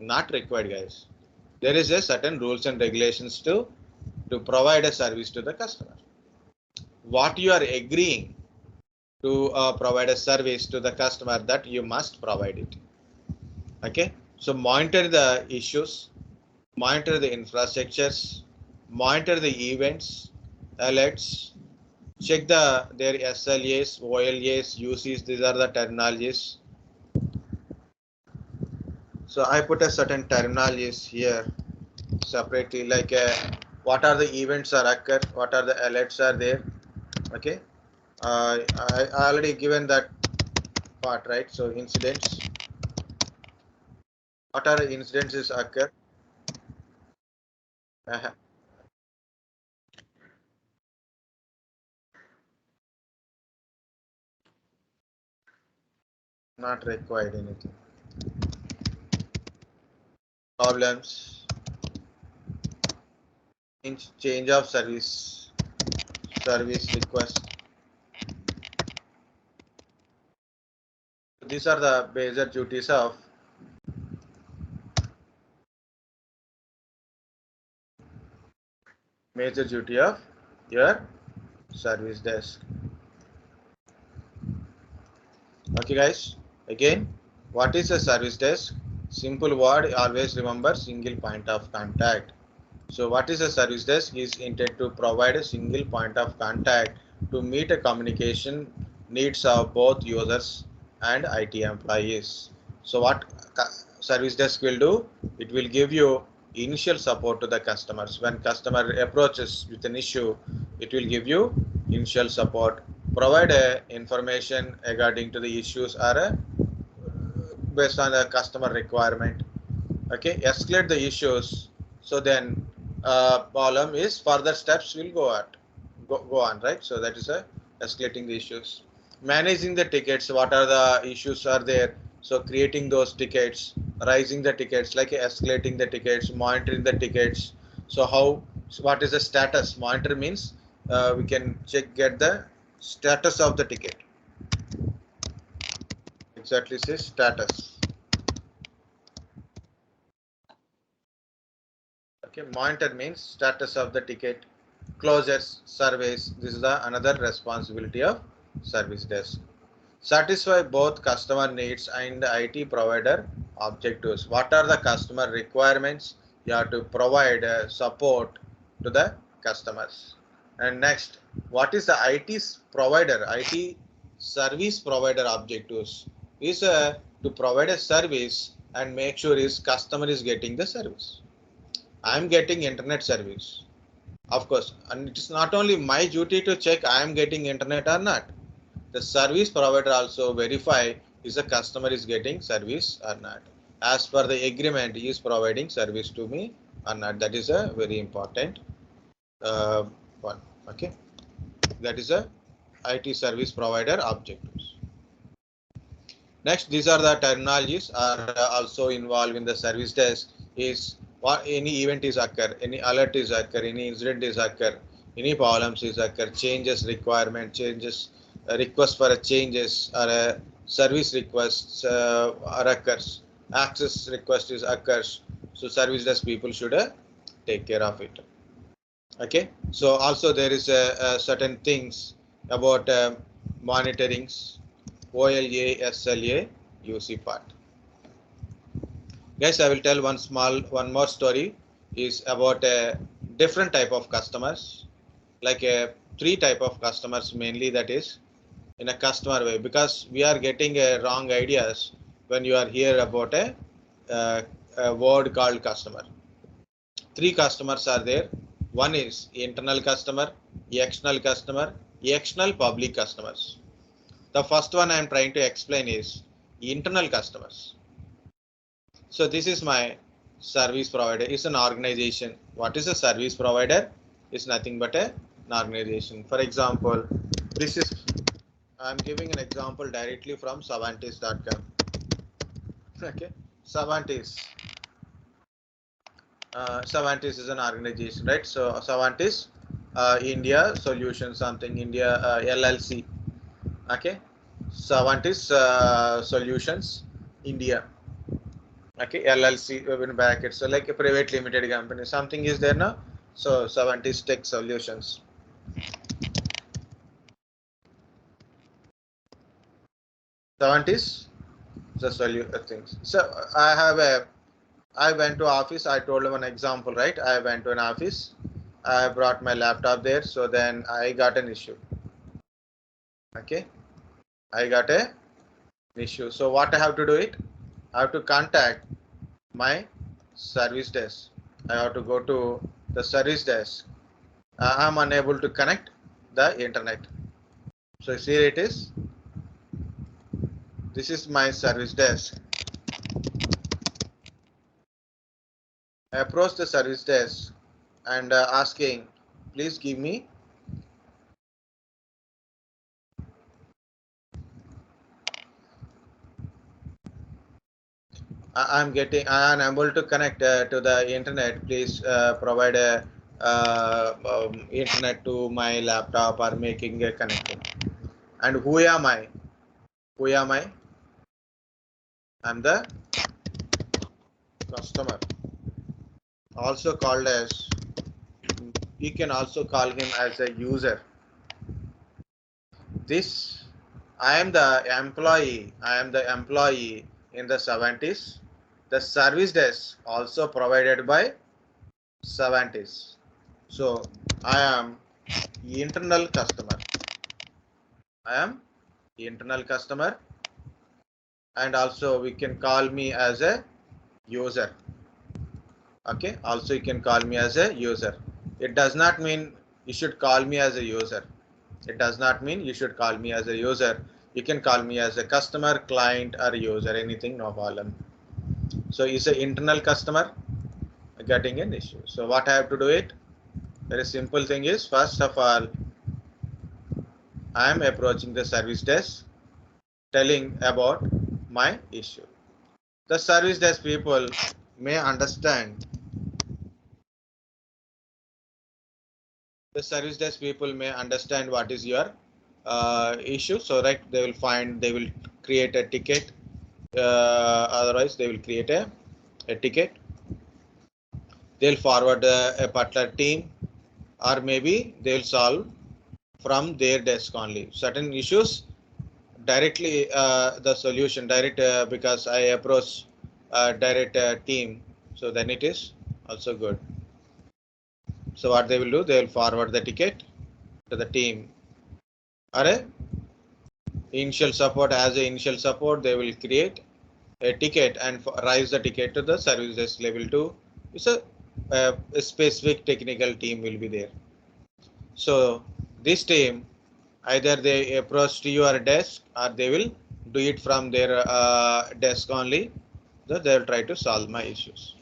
S1: Not required, guys. There is a certain rules and regulations to provide a service to the customer. What you are agreeing to provide a service to the customer, that you must provide it. Okay. So monitor the issues, monitor the infrastructures, monitor the events, alerts, check their SLAs, OLAs, UCs. These are the terminologies. So I put a certain terminologies here separately, like what are the events are occur, what are the alerts are there. Okay. I already given that part, right? So incidents, what are the incidences occur? Uh, not required anything. Problems. change of service request. These are the major duties of your service desk. Okay guys, again, what is a service desk? Simple word, always remember, single point of contact. So what is a service desk? Is intended to provide a single point of contact to meet a communication needs of both users and IT employees. So what service desk will do? It will give you initial support to the customers. When customer approaches with an issue, it will give you initial support, provide information regarding to the issues or based on the customer requirement. Okay, escalate the issues. So then column is further steps will go on, right? So that is a escalating the issues. Managing the tickets, what are the issues are there? So creating those tickets, raising the tickets, like escalating the tickets, monitoring the tickets. So what is the status? Monitor means we can get the status of the ticket. Exactly says status. Okay, monitor means status of the ticket, closures, surveys. This is the another responsibility of service desk. Satisfy both customer needs and the IT provider objectives. What are the customer requirements? You have to provide support to the customers. And next, what is the IT service provider objectives? Is to provide a service and make sure his customer is getting the service. I am getting internet service, of course, and it is not only my duty to check I am getting internet or not. The service provider also verify is the customer is getting service or not. As per the agreement, he is providing service to me or not. That is a very important uh, one. Okay, that is a IT service provider objectives. Next, these are the terminologies are also involved in the service desk. Is what any event is occur, any alert is occur, any incident is occur, any problems is occur, changes requirement, changes request for a changes or a service requests are occurs, access request is occurs. So service desk people should take care of it. Okay. So also there is a certain things about monitorings, OLA, SLA, UC part. Guys, I will tell one more story is about a different type of customers, like a three type of customers mainly, that is in a customer way, because we are getting wrong ideas when you are here about a word called customer. Three customers are there. One is internal customer, external public customers. The first one I am trying to explain is internal customers. So this is my service provider. It's an organization. What is a service provider? It's nothing but an organization. For example, this is I'm giving an example directly from Savantis.com. Okay, Savantis. Savantis is an organization, right? So Savantis, India Solution something, India LLC. Okay, Savantis Solutions, India. Okay, LLC in brackets. So like a private limited company, something is there now. So Savantis Tech Solutions. Savantis the things. So I went to office. I told him an example, right? I went to an office. I brought my laptop there. So then I got an issue. Okay, I got a issue. So what I have to do it? I have to contact my service desk. I have to go to the service desk. I am unable to connect the internet. So here it is. This is my service desk. I approach the service desk and asking, please give me I am unable to connect to the internet. Please provide internet to my laptop or making a connection. And who am I? Who am I? I'm the customer, also called as, you can also call him as a user. This, I am the employee. I am the employee in the 70s. The service desk also provided by 70s. So I am internal customer. I am internal customer, and also we can call me as a user. Okay, also you can call me as a user. It does not mean you should call me as a user. It does not mean you should call me as a user. You can call me as a customer, client, or user, anything, no problem. So it's an internal customer getting an issue. So what I have to do it? Very simple thing is, first of all, I am approaching the service desk, telling about my issue. The service desk people may understand. The service desk people may understand what is your issue. So right, they will create a ticket. Otherwise, they will create a ticket. They'll forward a particular team, or maybe they'll solve from their desk only certain issues directly, the solution direct, because I approach direct team, so then it is also good. So what they will do, they will forward the ticket to the team, or a initial support. As a initial support, they will create a ticket and raise the ticket to the service desk level 2. It's a specific technical team will be there. So this team, either they approach to your desk, or they will do it from their desk only. So they will try to solve my issues.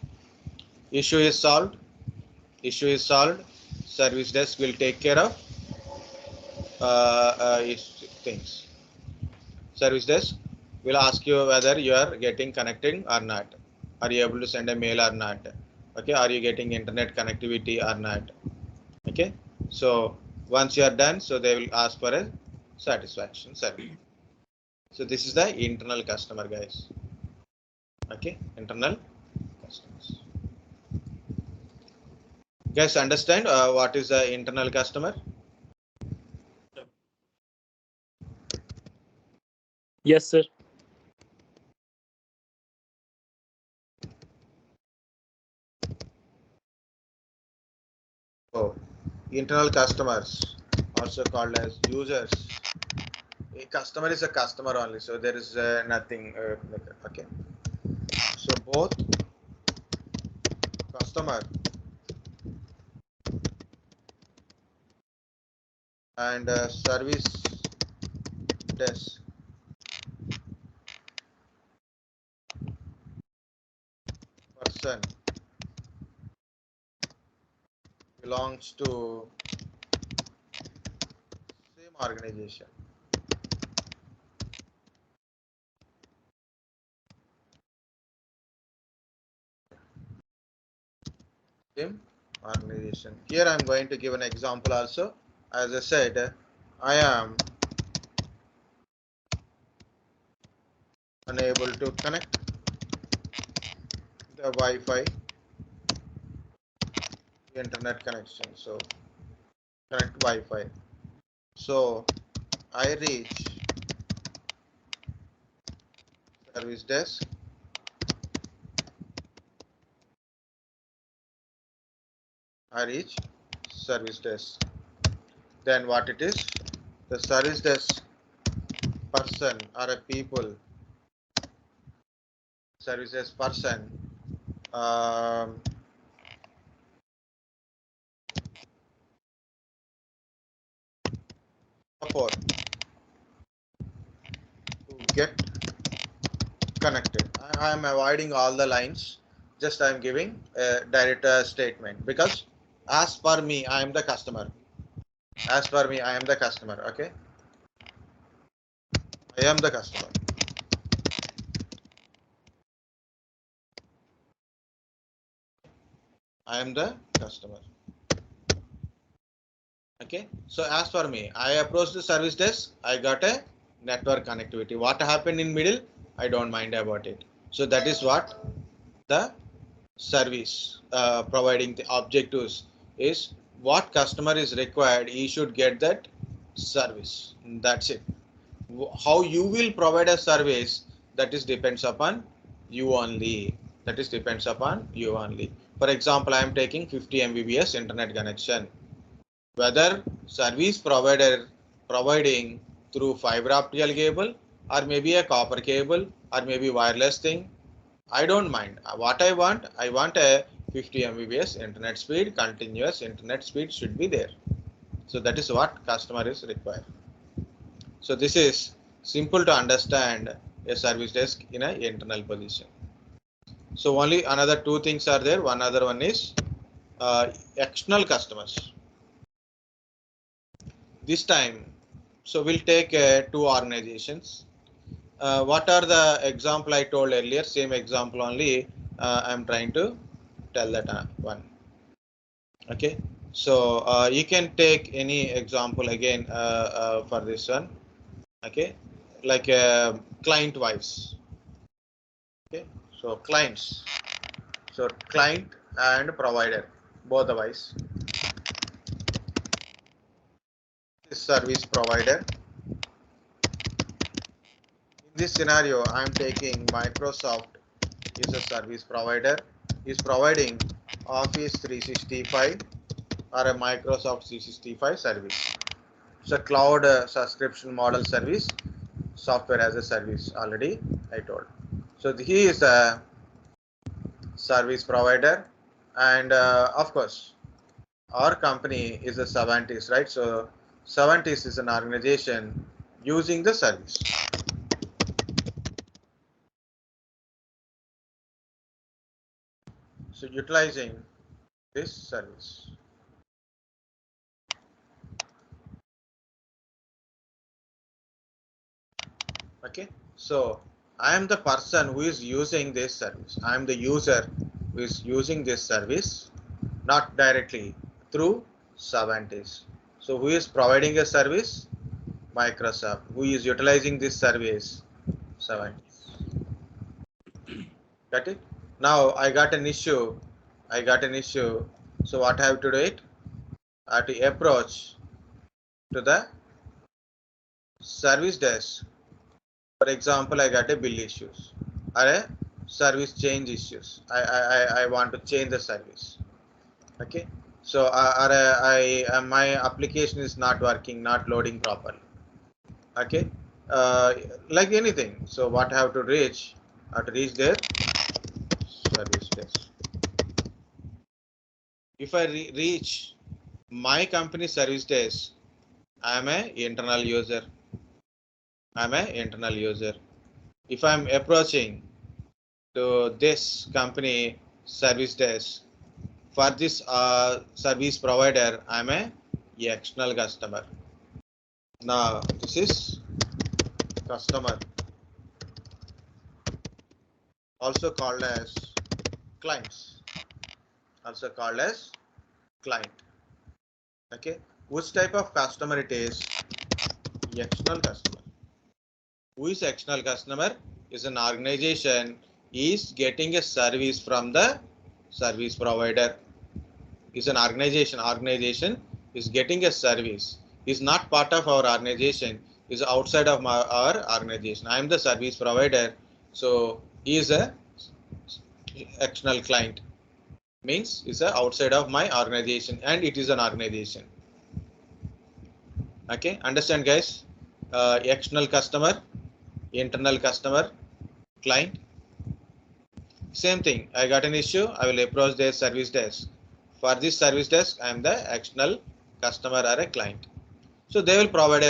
S1: Issue is solved. Issue is solved. Service desk will take care of things. Service desk will ask you whether you are getting connected or not. Are you able to send a mail or not? Okay. Are you getting internet connectivity or not? Okay. So once you are done, so they will ask for a satisfaction survey. So this is the internal customer, guys. Okay, internal customers. Guys, understand what is the internal customer?
S3: Yes, sir.
S1: So internal customers, also called as users. A customer is a customer only, so there is nothing. Okay. So both customer and service desk person belongs to same organization. Same organization. Here I am going to give an example also. As I said, I am unable to connect the Wi-Fi internet connection. So connect Wi-Fi. So I reach service desk. I reach service desk. Then what it is? The service desk person or a people, service desk person um, support to get connected. I am avoiding all the lines. Just I am giving a direct statement, because as per me, I am the customer. As per me, I am the customer. Okay, I am the customer. I am the customer. Okay, so as for me, I approached the service desk, I got a network connectivity. What happened in middle, I don't mind about it. So that is what the service providing the objectives is. What customer is required, he should get that service. That's it. How you will provide a service, that is depends upon you only. That is depends upon you only. For example, I am taking 50 Mbps internet connection. Whether service provider providing through fiber optical cable or maybe a copper cable or maybe wireless thing, I don't mind. What I want a 50 Mbps internet speed, continuous internet speed should be there. So that is what customer is required. So this is simple to understand a service desk in a internal position. So only another two things are there. One other one is external customers. This time, so we'll take two organizations. What are the example I told earlier? Same example only. I'm trying to tell that one. Okay. So you can take any example again for this one. Okay. Like client wise. Okay. So clients. So client and provider, both the wise. Service provider. In this scenario, I'm taking Microsoft is a service provider, is providing Office 365 or a Microsoft 365 service. It's a cloud subscription model service, software as a service already I told. So he is a service provider, and of course our company is a Savantis, right? So Savantis is an organization using the service. So utilizing this service. Okay, so I am the person who is using this service. I am the user who is using this service, not directly through Savantis. So who is providing a service? Microsoft. Who is utilizing this service? Savantis. Got it? Now I got an issue. I got an issue. So what I have to do it? I have to approach to the service desk. For example, I got a bill issues or a service change issues. I want to change the service. Okay. So my application is not working, not loading properly. Okay. Like anything. So what I have to reach? I have to reach their service desk. If I reach my company service desk, I am a internal user. I am a internal user. If I am approaching to this company service desk for this service provider, I'm a external customer. Now this is customer, also called as clients, also called as client. Okay, which type of customer it is? External customer. Who is external customer? Is an organization is getting a service from the service provider. Is an organization is getting a service, is not part of our organization, is outside of our organization. I am the service provider, so he is a external client, means is a outside of my organization and it is an organization. Okay, understand guys? External customer, internal customer, client. Same thing, I got an issue, I will approach their service desk. For this service desk, I am the external customer or a client. So they will provide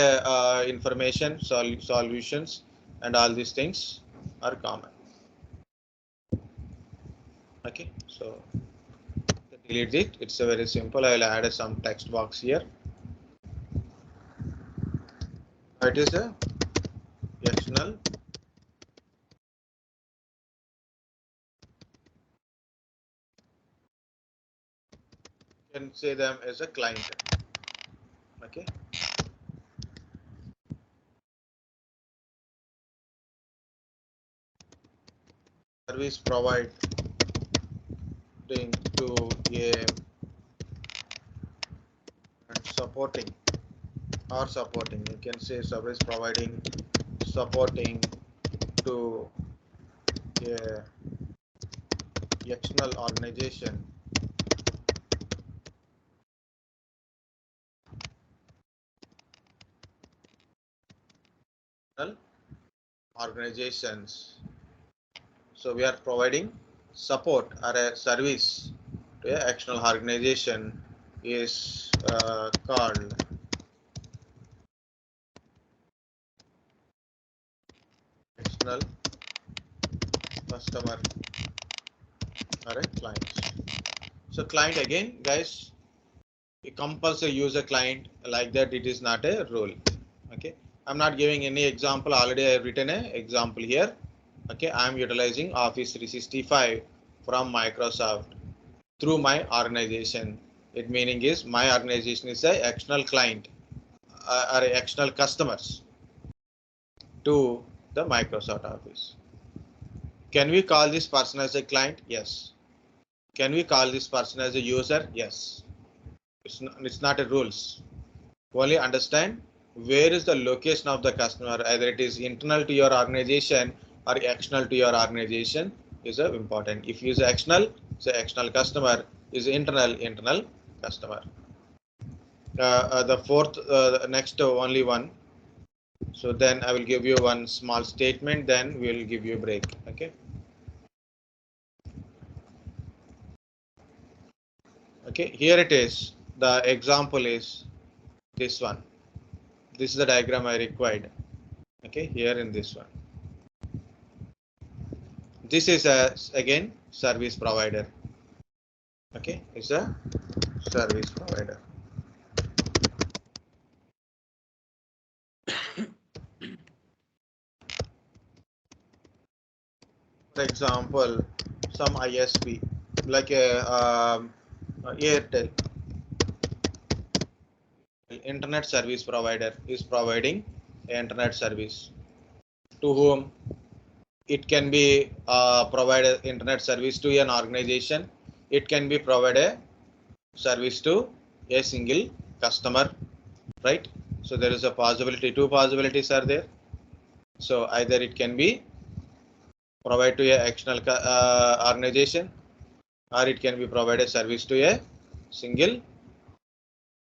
S1: information, solutions, and all these things are common. Okay, so delete it. It's a very simple. I will add some text box here. It is a external. You can say them as a client. Okay. Service providing to a and supporting you can say service providing supporting to a external organization organizations. So we are providing support or a service to an external organization is called external customer or a client. So client again, guys, it compulsory use a client like that. It is not a rule. Okay, I'm not giving any example. Already I have written an example here. Okay, I am utilizing Office 365 from Microsoft through my organization. It meaning is my organization is a external client or external customers to the Microsoft Office. Can we call this person as a client? Yes. Can we call this person as a user? Yes. It's not a rules. Only understand where is the location of the customer, either it is internal to your organization or external to your organization is important. If you use external, say external customer is internal customer. The fourth, next only one. So then I will give you one small statement, then we will give you a break. Okay. Okay, here it is. The example is this one. This is the diagram I required. Okay, here in this one. This is a again service provider. Okay, it's a service provider. For example, some ISP like a Airtel, internet service provider is providing internet service to whom it can be provided internet service to an organization. It can be provided service to a single customer, right? So there is a possibility, two possibilities are there. So either it can be provided to a external organization or it can be provided service to a single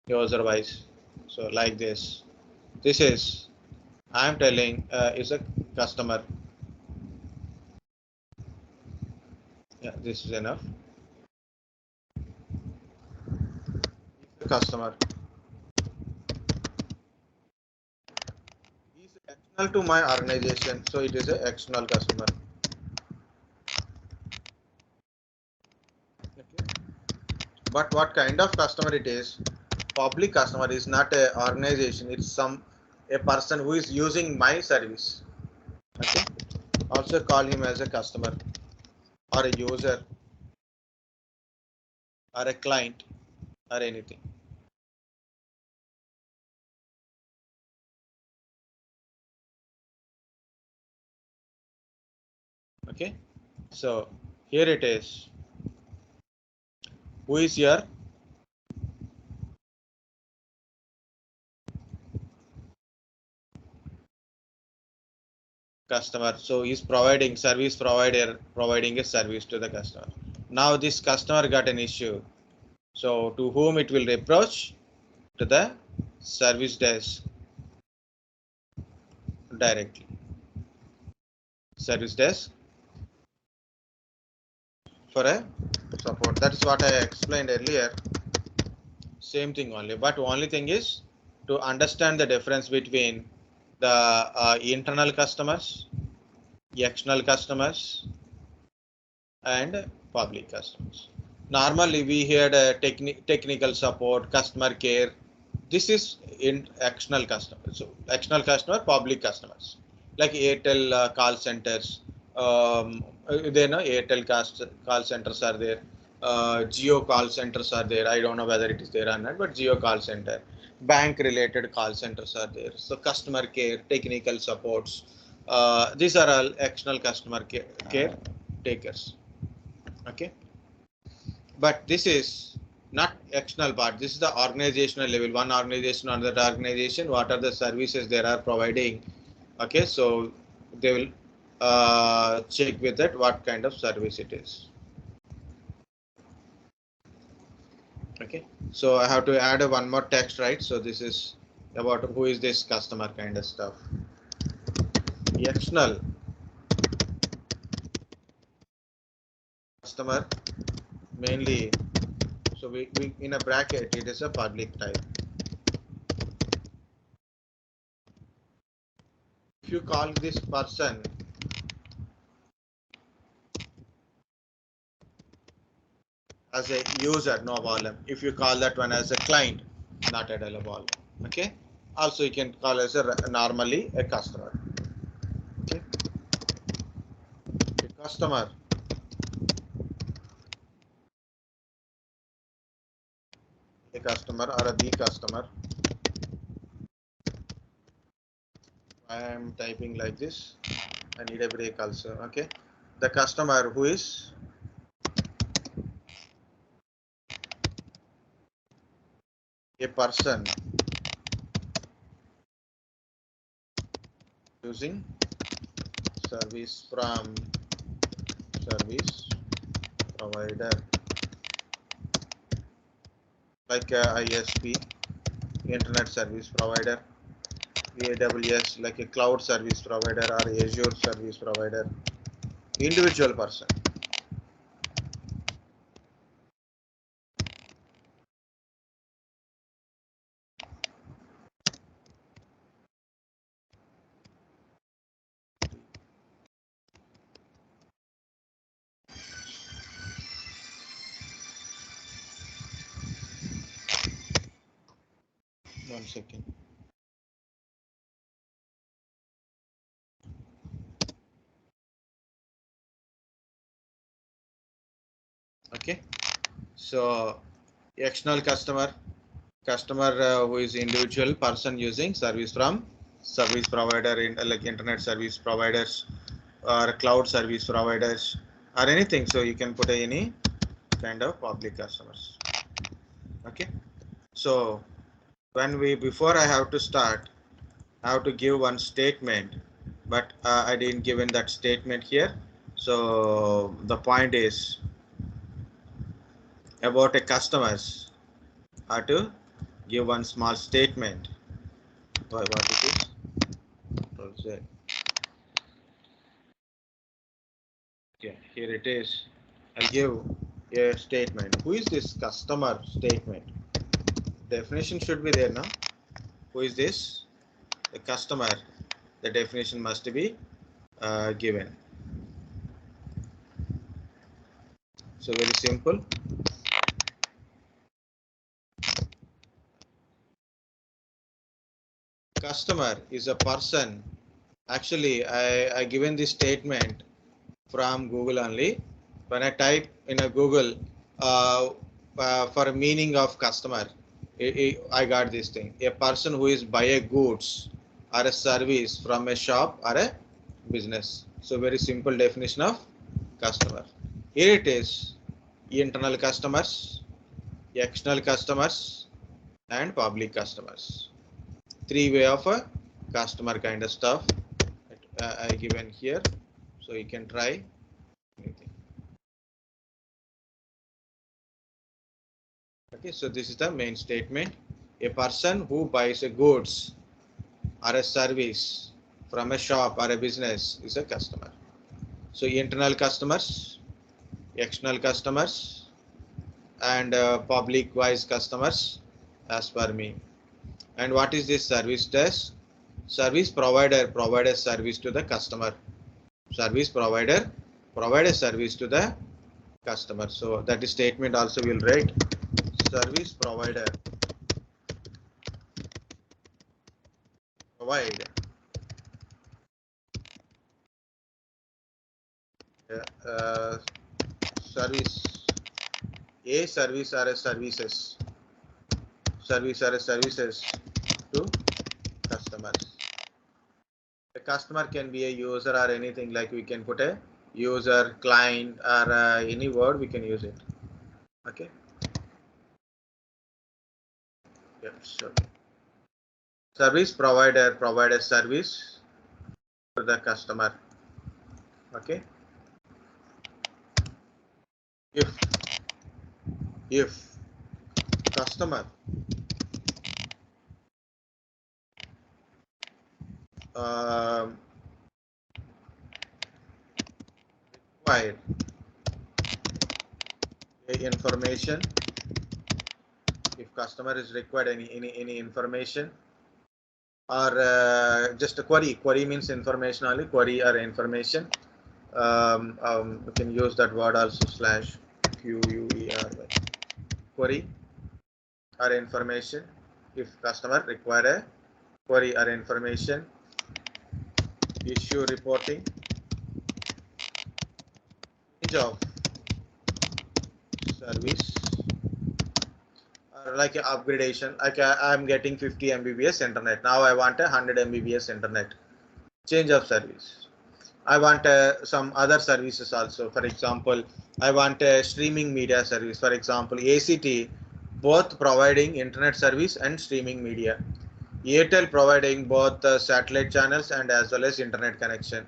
S1: user wise. So like this, this is I am telling is a customer. Yeah, this is enough. Customer is external to my organization, so it is a external customer. Okay. But what kind of customer it is? Public customer is not a organization. It's a person who is using my service. Okay. Also call him as a customer or a user or a client or anything. Okay. So here it is. Who is your customer? So he's providing service provider providing a service to the customer. Now this customer got an issue. So to whom it will approach? To the service desk directly. Service desk for a support. That is what I explained earlier. Same thing only, but only thing is to understand the difference between the internal customers, external customers, and public customers. Normally, we had a technical support, customer care. This is in external customers. So external customer, public customers, like Airtel call centers. They know Airtel call centers are there. Geo call centers are there. I don't know whether it is there or not, but Geo call center. bank related call centers are there. So customer care, technical supports, these are all external customer care takers. Okay, but this is not external part. This is the organizational level. One organization, another organization. What are the services they are providing? Okay, so they will check with that what kind of service it is. Okay, so I have to add one more text, right? So this is about who is this customer kind of stuff. External customer mainly. So we in a bracket it is a public type. If you call this person as a user, no problem. If you call that one as a client, not at all a problem. Okay. Also, you can call as a normally a customer. Okay. A customer. A customer or the customer. I am typing like this. I need a break also. Okay. The customer who is a person using service from service provider like ISP, internet service provider, AWS like a cloud service provider or Azure service provider, individual person. One second. Okay. So external customer who is individual person using service from service provider in like internet service providers or cloud service providers or anything. So you can put any kind of public customers. Okay. So when before I have to start, I have to give one statement, but I didn't give in that statement here. So the point is about a customers are to give one small statement. What it is? Project. Okay, here it is. I'll give a statement. Who is this customer statement? Definition should be there now. Who is this? The customer. The definition must be given. So very simple. Customer is a person. Actually, I given this statement from Google only. When I type in a Google for a meaning of customer, I got this thing. A person who is buy a goods or a service from a shop or a business. So very simple definition of customer. Here it is: internal customers, external customers, and public customers. Three way of a customer kind of stuff I given here, so you can try anything. Okay, so this is the main statement. A person who buys a goods or a service from a shop or a business is a customer. So internal customers, external customers, and public wise customers as per me. And what is this service desk? Service provider provide a service to the customer. Service provider provide a service to the customer. So that is statement also will write service provider provide uh, service, a service or a services. service or services to customers. A customer can be a user or anything, like we can put a user, client, or any word we can use it. Okay. Yeah, sure. Service provider provide a service to the customer. Okay. If customer um, required information, if customer is required any information, or just a query means information only, query or information, we can use that word also, slash query, query or information. If customer require a query or information, issue reporting, change of service, or like a upgradation, like I'm getting 50 Mbps internet, now I want a 100 Mbps internet, change of service. I want some other services also. For example, I want a streaming media service. For example, ACT, both providing internet service and streaming media. Airtel providing both satellite channels and as well as internet connection.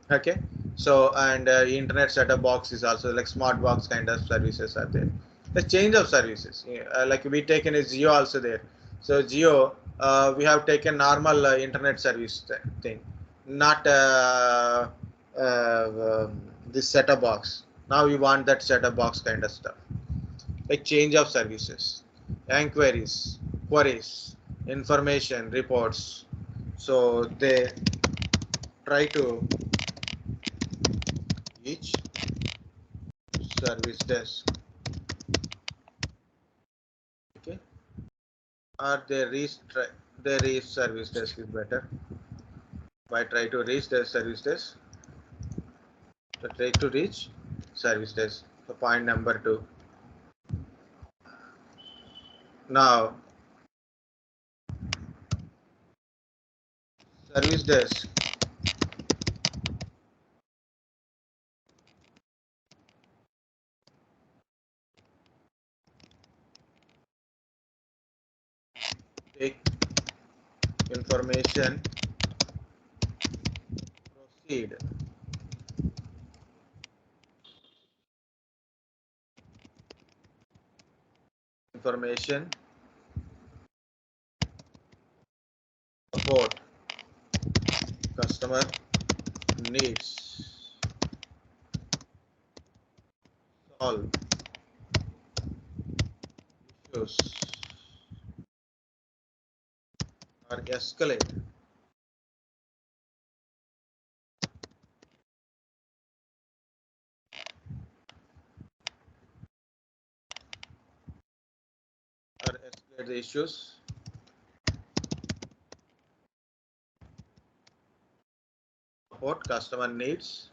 S1: Okay. So, and internet setup box is also like smart box kind of services are there. The change of services, like we taken a Geo also there. So Geo, we have taken normal internet service thing, not this setup box. Now we want that setup box kind of stuff, like change of services, inquiries, queries, information, reports. So they try to each service desk. Okay, or they reach service desk is better. By try to reach the service desk, so try to reach service desk. So point number 2. Now service desk take information, proceed information, support customer needs, solve issues, or escalate the issues, support customer needs,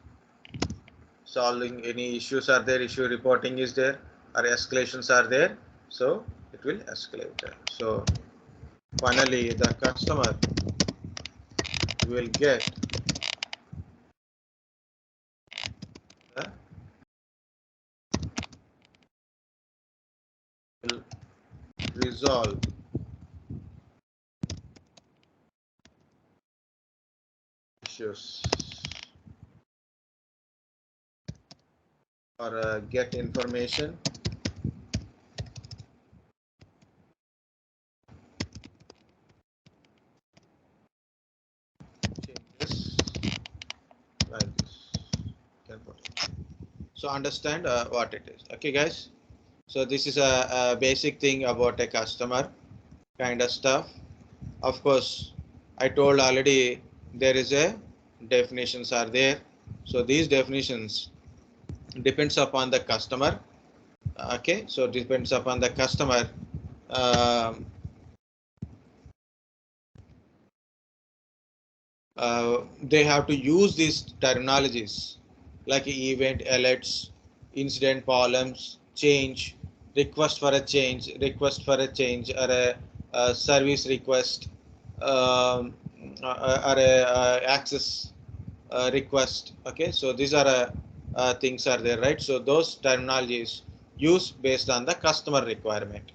S1: solving any issues are there, issue reporting is there, or escalations are there, so it will escalate. So finally the customer will get the will resolve issues, or get information, changes like this. Can put it. So understand what it is. Okay guys, so this is a basic thing about a customer kind of stuff. Of course, I told already there is a definitions are there. So these definitions depends upon the customer. Okay, so depends upon the customer. Um, they have to use these terminologies like event, alerts, incident, problems, change, request for a change, or a service request, or a access request. Okay, so these are things are there, right? So those terminologies used based on the customer requirement,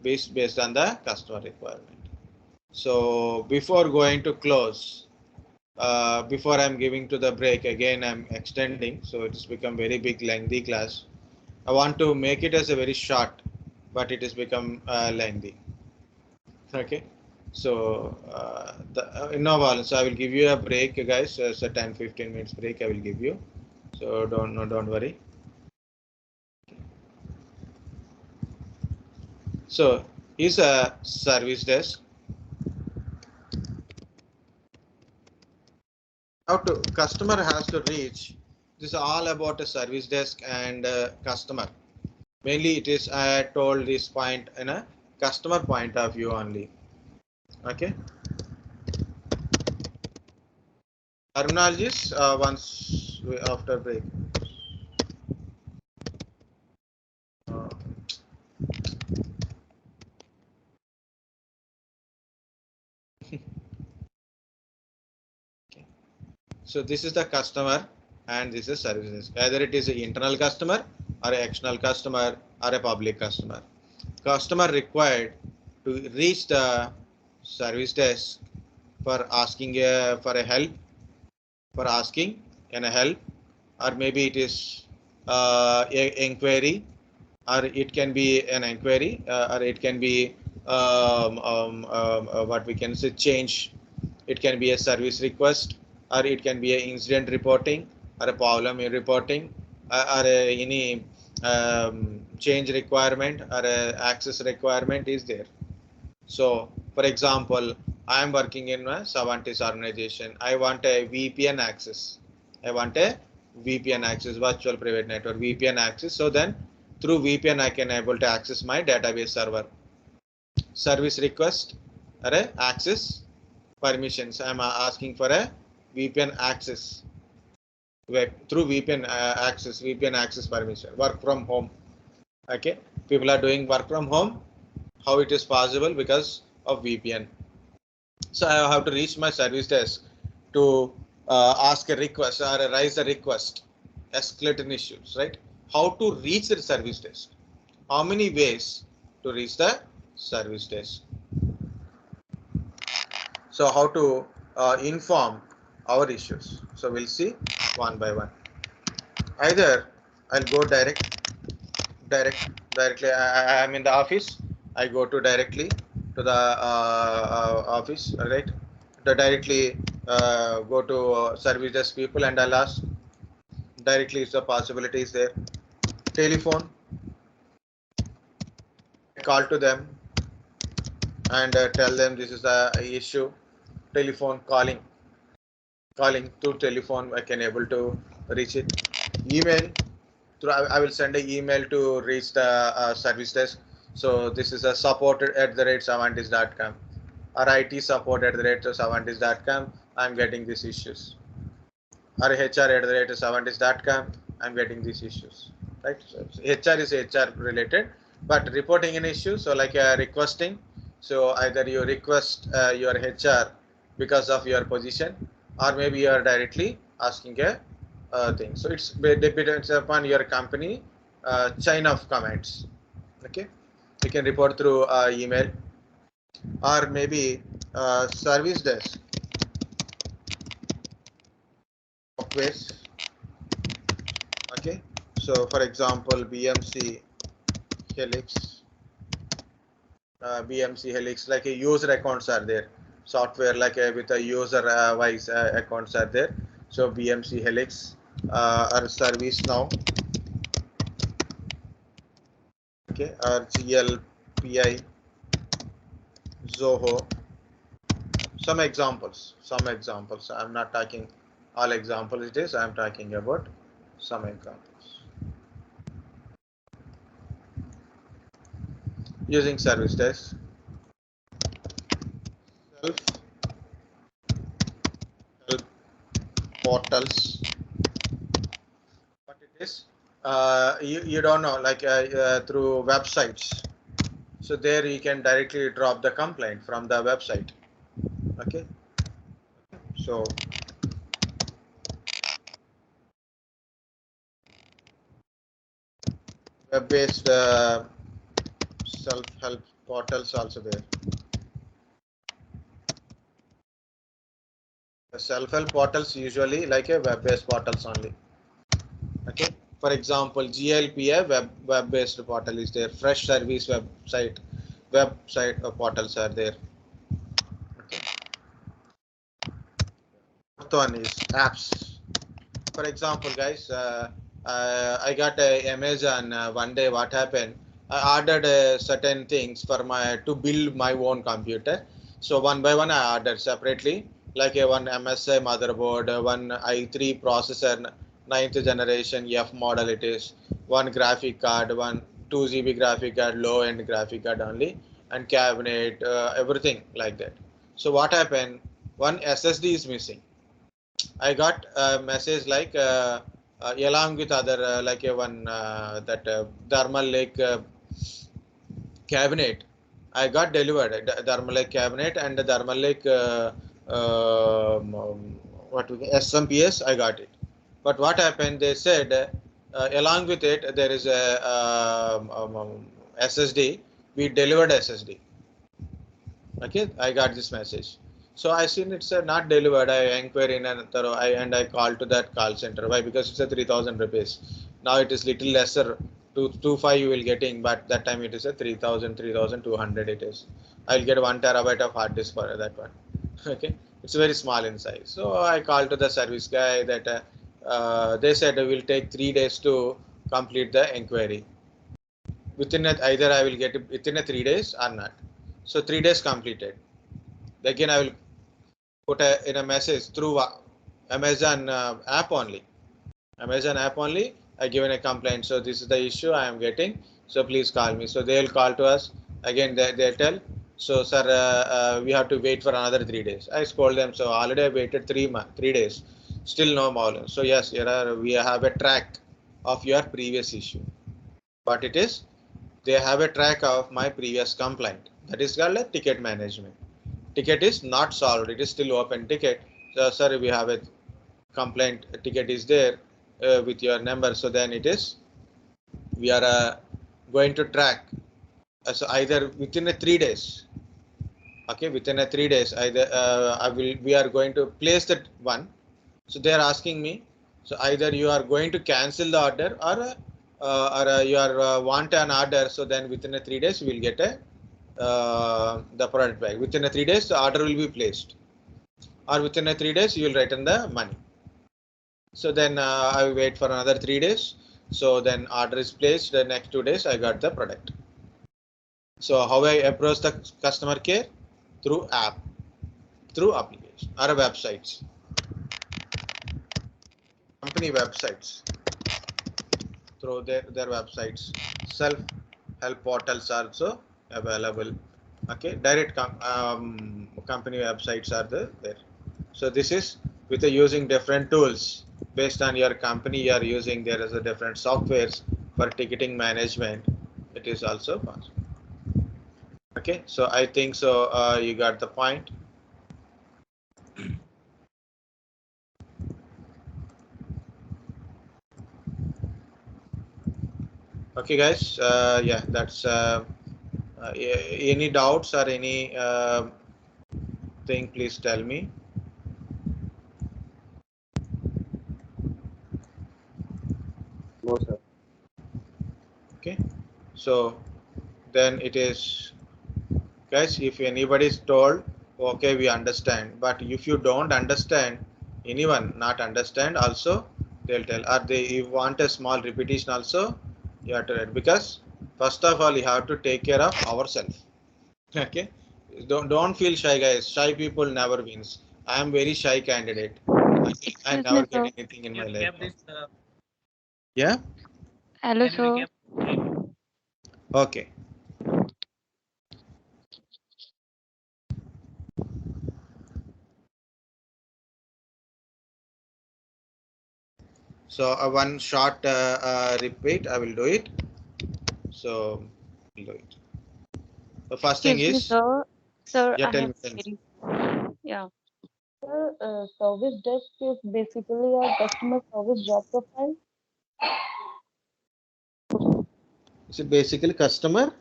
S1: based on the customer requirement. So before going to close, before I'm giving to the break, again I'm extending, so it's become very big lengthy class. I want to make it as a very short, but it has become lengthy. Okay, so so I will give you a break, guys. It's a 10-15 minutes break I will give you, so don't worry. So here's a service desk. How to customer has to reach. This is all about a service desk and customer. Mainly it is I told this point in a customer point of view only. Okay, terminologies once after break. Uh, okay. So this is the customer and this is service desk. Either it is an internal customer or an external customer or a public customer. Customer required to reach the service desk for asking for a help, for asking and a help, or maybe it is a inquiry, or it can be an inquiry, or it can be what we can say change. It can be a service request, or it can be an incident reporting, or a problem in reporting, or any change requirement, or a access requirement is there. So, for example, I am working in a Savantis organization. I want a VPN access. I want a VPN access, virtual private network, VPN access. So then through VPN, I can able to access my database server. Service request or a access permissions. I am asking for a VPN access through VPN access permission. Work from home. Okay, people are doing work from home. How it is possible? Because of VPN. So I have to reach my service desk to ask a request or raise a request, escalate an issues, right? How to reach the service desk? How many ways to reach the service desk? So how to inform our issues? So we'll see one by one. Either I'll go directly. I am in the office. I go to directly to the office, right? To directly go to service desk people and I'll ask directly if the possibility is there. Telephone, call to them and tell them this is the issue. Telephone calling to telephone, I can able to reach it. Email, through I will send an email to reach the service desk. So this is a support at the rate savantis.com or IT support at the rate savantis.com. I'm getting these issues. Or HR at the rate savantis.com. I'm getting these issues. Right. So HR is HR related, but reporting an issue. So like requesting. So either you request your HR because of your position, or maybe you are directly asking a thing. So it's depends upon your company chain of commands. Okay, you can report through email or maybe service desk softwares. Okay, so for example, Helix, BMC Helix, like a user accounts are there. Software like with a user wise accounts are there. So BMC Helix or service now. Okay, or GLPI, Zoho. Some examples. I'm not talking all examples. It is. I'm talking about some examples. Using service desk, self help portals. What it is? you don't know, like through websites. So there you can directly drop the complaint from the website. Okay. So web-based self-help portals also there. The self-help portals usually like a web-based portals only. Okay. For example, GLPA web-based portal is there. Fresh service website portals are there. Okay. Fourth one is apps. For example, guys, I got a Amazon one day. What happened? I ordered certain things for my to build my own computer. So one by one, I ordered separately, like a one MSI motherboard, one i3 processor, ninth generation F model. It is one graphic card, one 2 GB graphic card, low end graphic card only, and cabinet, everything like that. So what happened? One SSD is missing. I got a message like along with other like a one that thermal lake cabinet. I got delivered a thermal lake cabinet and the thermal lake what we SMPS. I got it, but what happened? They said along with it there is a SSD. We delivered SSD. Okay, I got this message. So I seen it's not delivered. I inquire in and I call to that call center. Why? Because it's a 3,000 rupees. Now it is little lesser. 225 you will getting, but that time it is a 3,000, 3,200 it is. I'll get 1 TB of hard disk for that one. Okay, it's very small in size. So I called to the service guy that they said it will take 3 days to complete the inquiry. Within either I will get it within a 3 days or not. So 3 days completed. Again, I will put in a message through Amazon app only. Amazon app only. I given a complaint. So this is the issue I am getting. So please call me. So they will call to us. Again, they tell. So sir, we have to wait for another 3 days. I scold them. So already I waited 3 days. Still no problem. So yes, we have a track of your previous issue. What it is? They have a track of my previous complaint. That is called a ticket management. Ticket is not solved. It is still open ticket. So, sir, we have a complaint. A ticket is there with your number. So then it is we are going to track. So either within a 3 days. Okay, within a 3 days, either we are going to place that one. So they are asking me. So either you are going to cancel the order or you are want an order. So then within a 3 days you will get a the product back. Within a 3 days the order will be placed, or within a 3 days you will return the money. So then I will wait for another 3 days. So then order is placed. The next 2 days I got the product. So how I approach the customer care? Through app, through application or websites, company websites, through their websites. Self-help portals are also available. Okay, direct company websites are there. So this is with using different tools based on your company you are using. There is a different softwares for ticketing management. It is also possible. Okay, so I think so you got the point. Okay, guys. Yeah, that's any doubts or any thing, please tell me.
S3: No, sir.
S1: Okay, so then it is, guys, if anybody is told, okay, we understand, but if you don't understand, anyone not understand also, they'll tell, or they you want a small repetition also, you have to read, because first of all you have to take care of ourselves. Okay, don't feel shy, guys. Shy people never wins. I am very shy candidate. I
S4: Excuse me,
S1: never get
S4: sir.
S1: anything in my life. Yeah.
S4: Hello, sir.
S1: Okay. So one short repeat, I will do it. So we'll do it. The first thing
S4: Excuse me,
S1: is,
S4: sir. Sir,
S1: yeah,
S4: I
S1: tell
S4: have
S1: me, tell me.
S4: query. Yeah. Sir, service desk is basically a customer service job profile.
S1: Is it basically customer?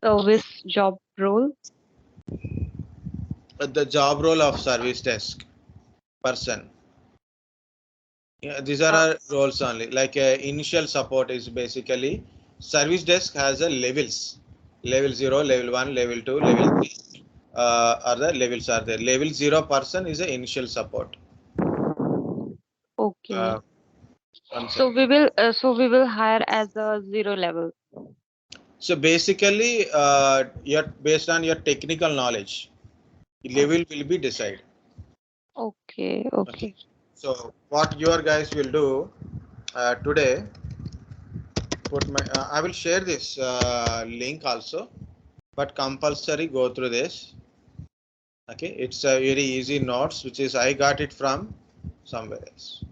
S4: Service job role.
S1: The job role of service desk person. Yeah, these are
S4: Uh,
S1: our roles only. Like initial support is basically service desk has a levels. Level 0, level 1, level 2, level 3. Are the levels are there. Level 0 person is a initial support.
S4: okay.
S1: Uh, one
S4: So
S1: second.
S4: we will hire as a zero level.
S1: So basically, your based on your technical knowledge, level will be decided.
S4: Okay.
S1: Okay.
S4: Okay.
S1: So what your guys will do today, put my I will share this link also, but compulsory go through this. Okay, it's a very easy notes which is I got it from somewhere else.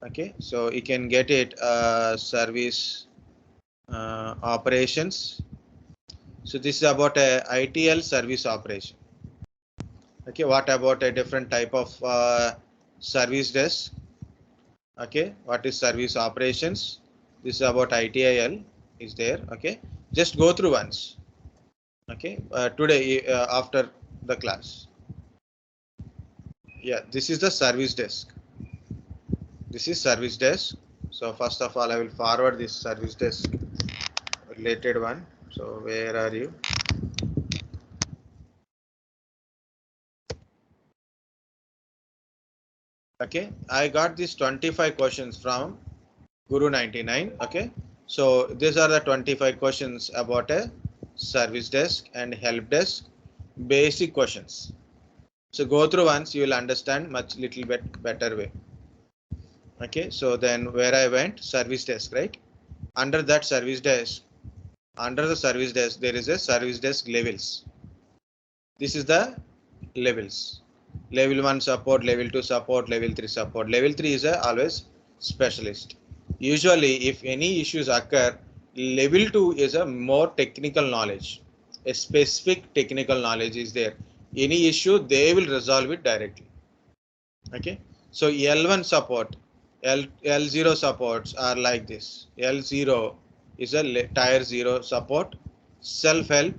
S1: Okay, so you can get it service operations. So this is about a ITL service operation. Okay, what about a different type of service desk? Okay, what is service operations? This is about ITIL is there. Okay, just go through once. Okay, today after the class. Yeah, this is the service desk. This is service desk. So first of all, I will forward this service desk related one. So where are you? Okay, I got these 25 questions from Guru 99. Okay, so these are the 25 questions about a service desk and help desk, basic questions. So go through once, you will understand much little bit better way. Okay, so then where I went, service desk, right? Under that service desk, under the service desk, there is a service desk levels. This is the levels. Level 1 support, level 2 support, level 3 support. Level 3 is a always specialist. Usually, if any issues occur, level 2 is a more technical knowledge. A specific technical knowledge is there. Any issue, they will resolve it directly. Okay. So L1 support, L0 supports are like this. L0 is a tier 0 support, self-help,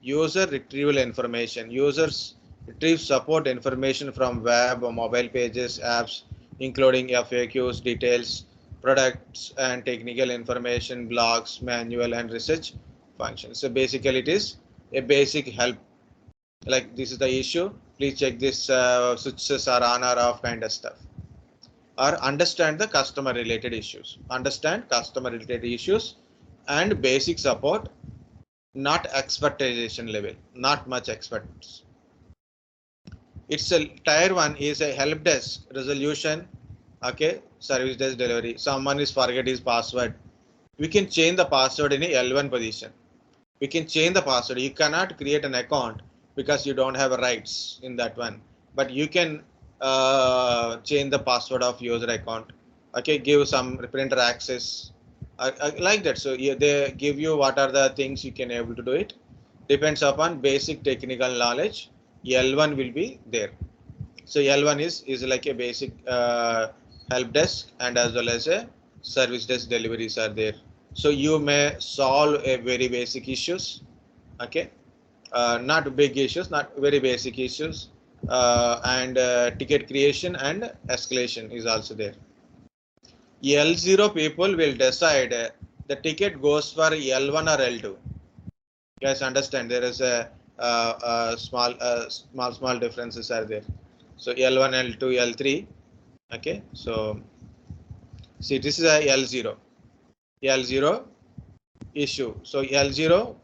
S1: user retrieval information. Users retrieve support information from web or mobile pages, apps, including FAQs, details, products and technical information, blogs, manual and research functions. So basically it is a basic help, like this is the issue, please check this switches are on or off kind of stuff, or understand the customer related issues, understand customer related issues and basic support, not expertization level, not much experts. It's a tier 1 is a help desk resolution. Okay, service desk delivery, someone is forget his password, we can change the password in a L1 position. We can change the password. You cannot create an account because you don't have rights in that one, but you can change the password of user account. Okay, give some printer access like that. So they give you what are the things you can able to do it. Depends upon basic technical knowledge. L1 will be there. So L1 is like a basic help desk and as well as a service desk deliveries are there. So you may solve a very basic issues. Okay, not big issues, not very basic issues, and ticket creation and escalation is also there. L0 people will decide the ticket goes for L1 or L2. You guys understand there is a small differences are there. So L1, L2, L3. Okay, so see this is a L0. L0 issue. So L0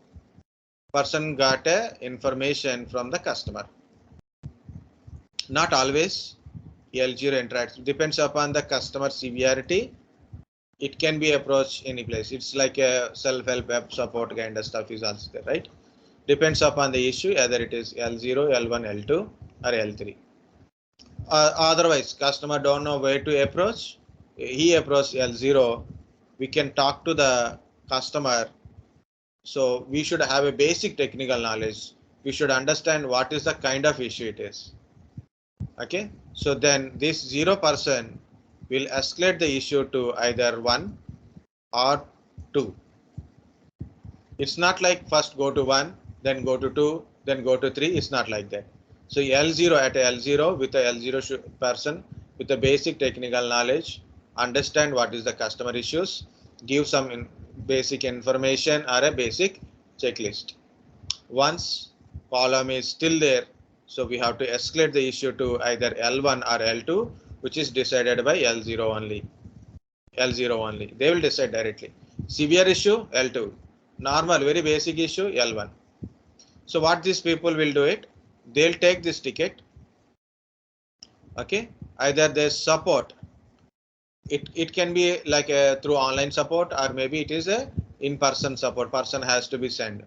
S1: person got a information from the customer. Not always L0 interacts. Depends upon the customer severity. It can be approached any place. It's like a self-help web support kind of stuff is also there, right? Depends upon the issue, either it is L0, L1, L2 or L3. Otherwise, customer don't know where to approach. he approaches L0, we can talk to the customer. So we should have a basic technical knowledge. We should understand what is the kind of issue it is. Okay, so then this 0% will escalate the issue to either 1 or 2. It's not like first go to 1, then go to 2, then go to 3. It's not like that. So L0 at L0 with a L0 person with a basic technical knowledge, understand what is the customer issues, give some basic information or a basic checklist. Once column is still there, so we have to escalate the issue to either L1 or L2, which is decided by L0 only. L0 only. They will decide directly. Severe issue, L2. Normal, very basic issue, L1. So what these people will do it, they'll take this ticket. Okay, either they support. It can be like through online support, or maybe it is a in-person support. Person has to be sent,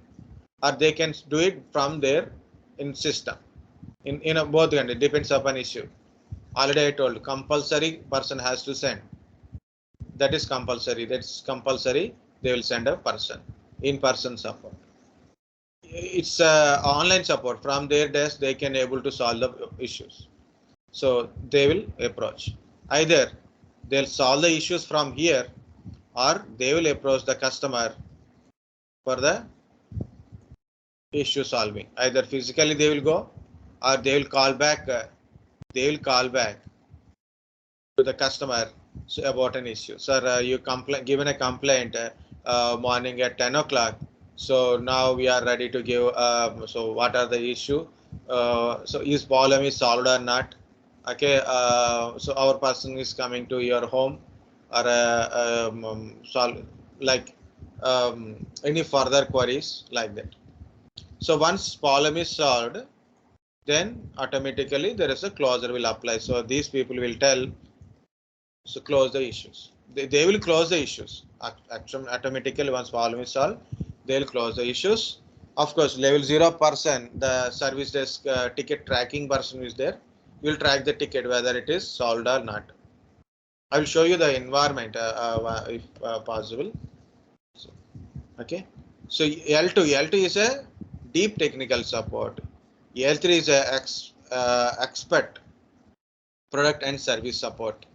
S1: or they can do it from their in system. In both kind, it depends upon issue. Already I told, compulsory person has to send. That is compulsory. That's compulsory. They will send a person. In-person support. It's online support. From their desk, they can able to solve the issues. So they will approach. Either they'll solve the issues from here, or they will approach the customer for the issue solving. Either physically they will go, or they will call back. They will call back to the customer about an issue. Sir, you given a complaint morning at 10 o'clock. So now we are ready to give. So what are the issue? So is problem is solved or not? Okay. So our person is coming to your home, or solve like any further queries like that. So once problem is solved, then automatically there is a closure will apply. So these people will tell, so close the issues. They will close the issues. Actually, automatically once problem is solved, they will close the issues. Of course, level 0%, the service desk ticket tracking person is there. Will track the ticket whether it is solved or not. I will show you the environment if possible. So, okay. So L2 is a deep technical support. L3 is a expert product and service support.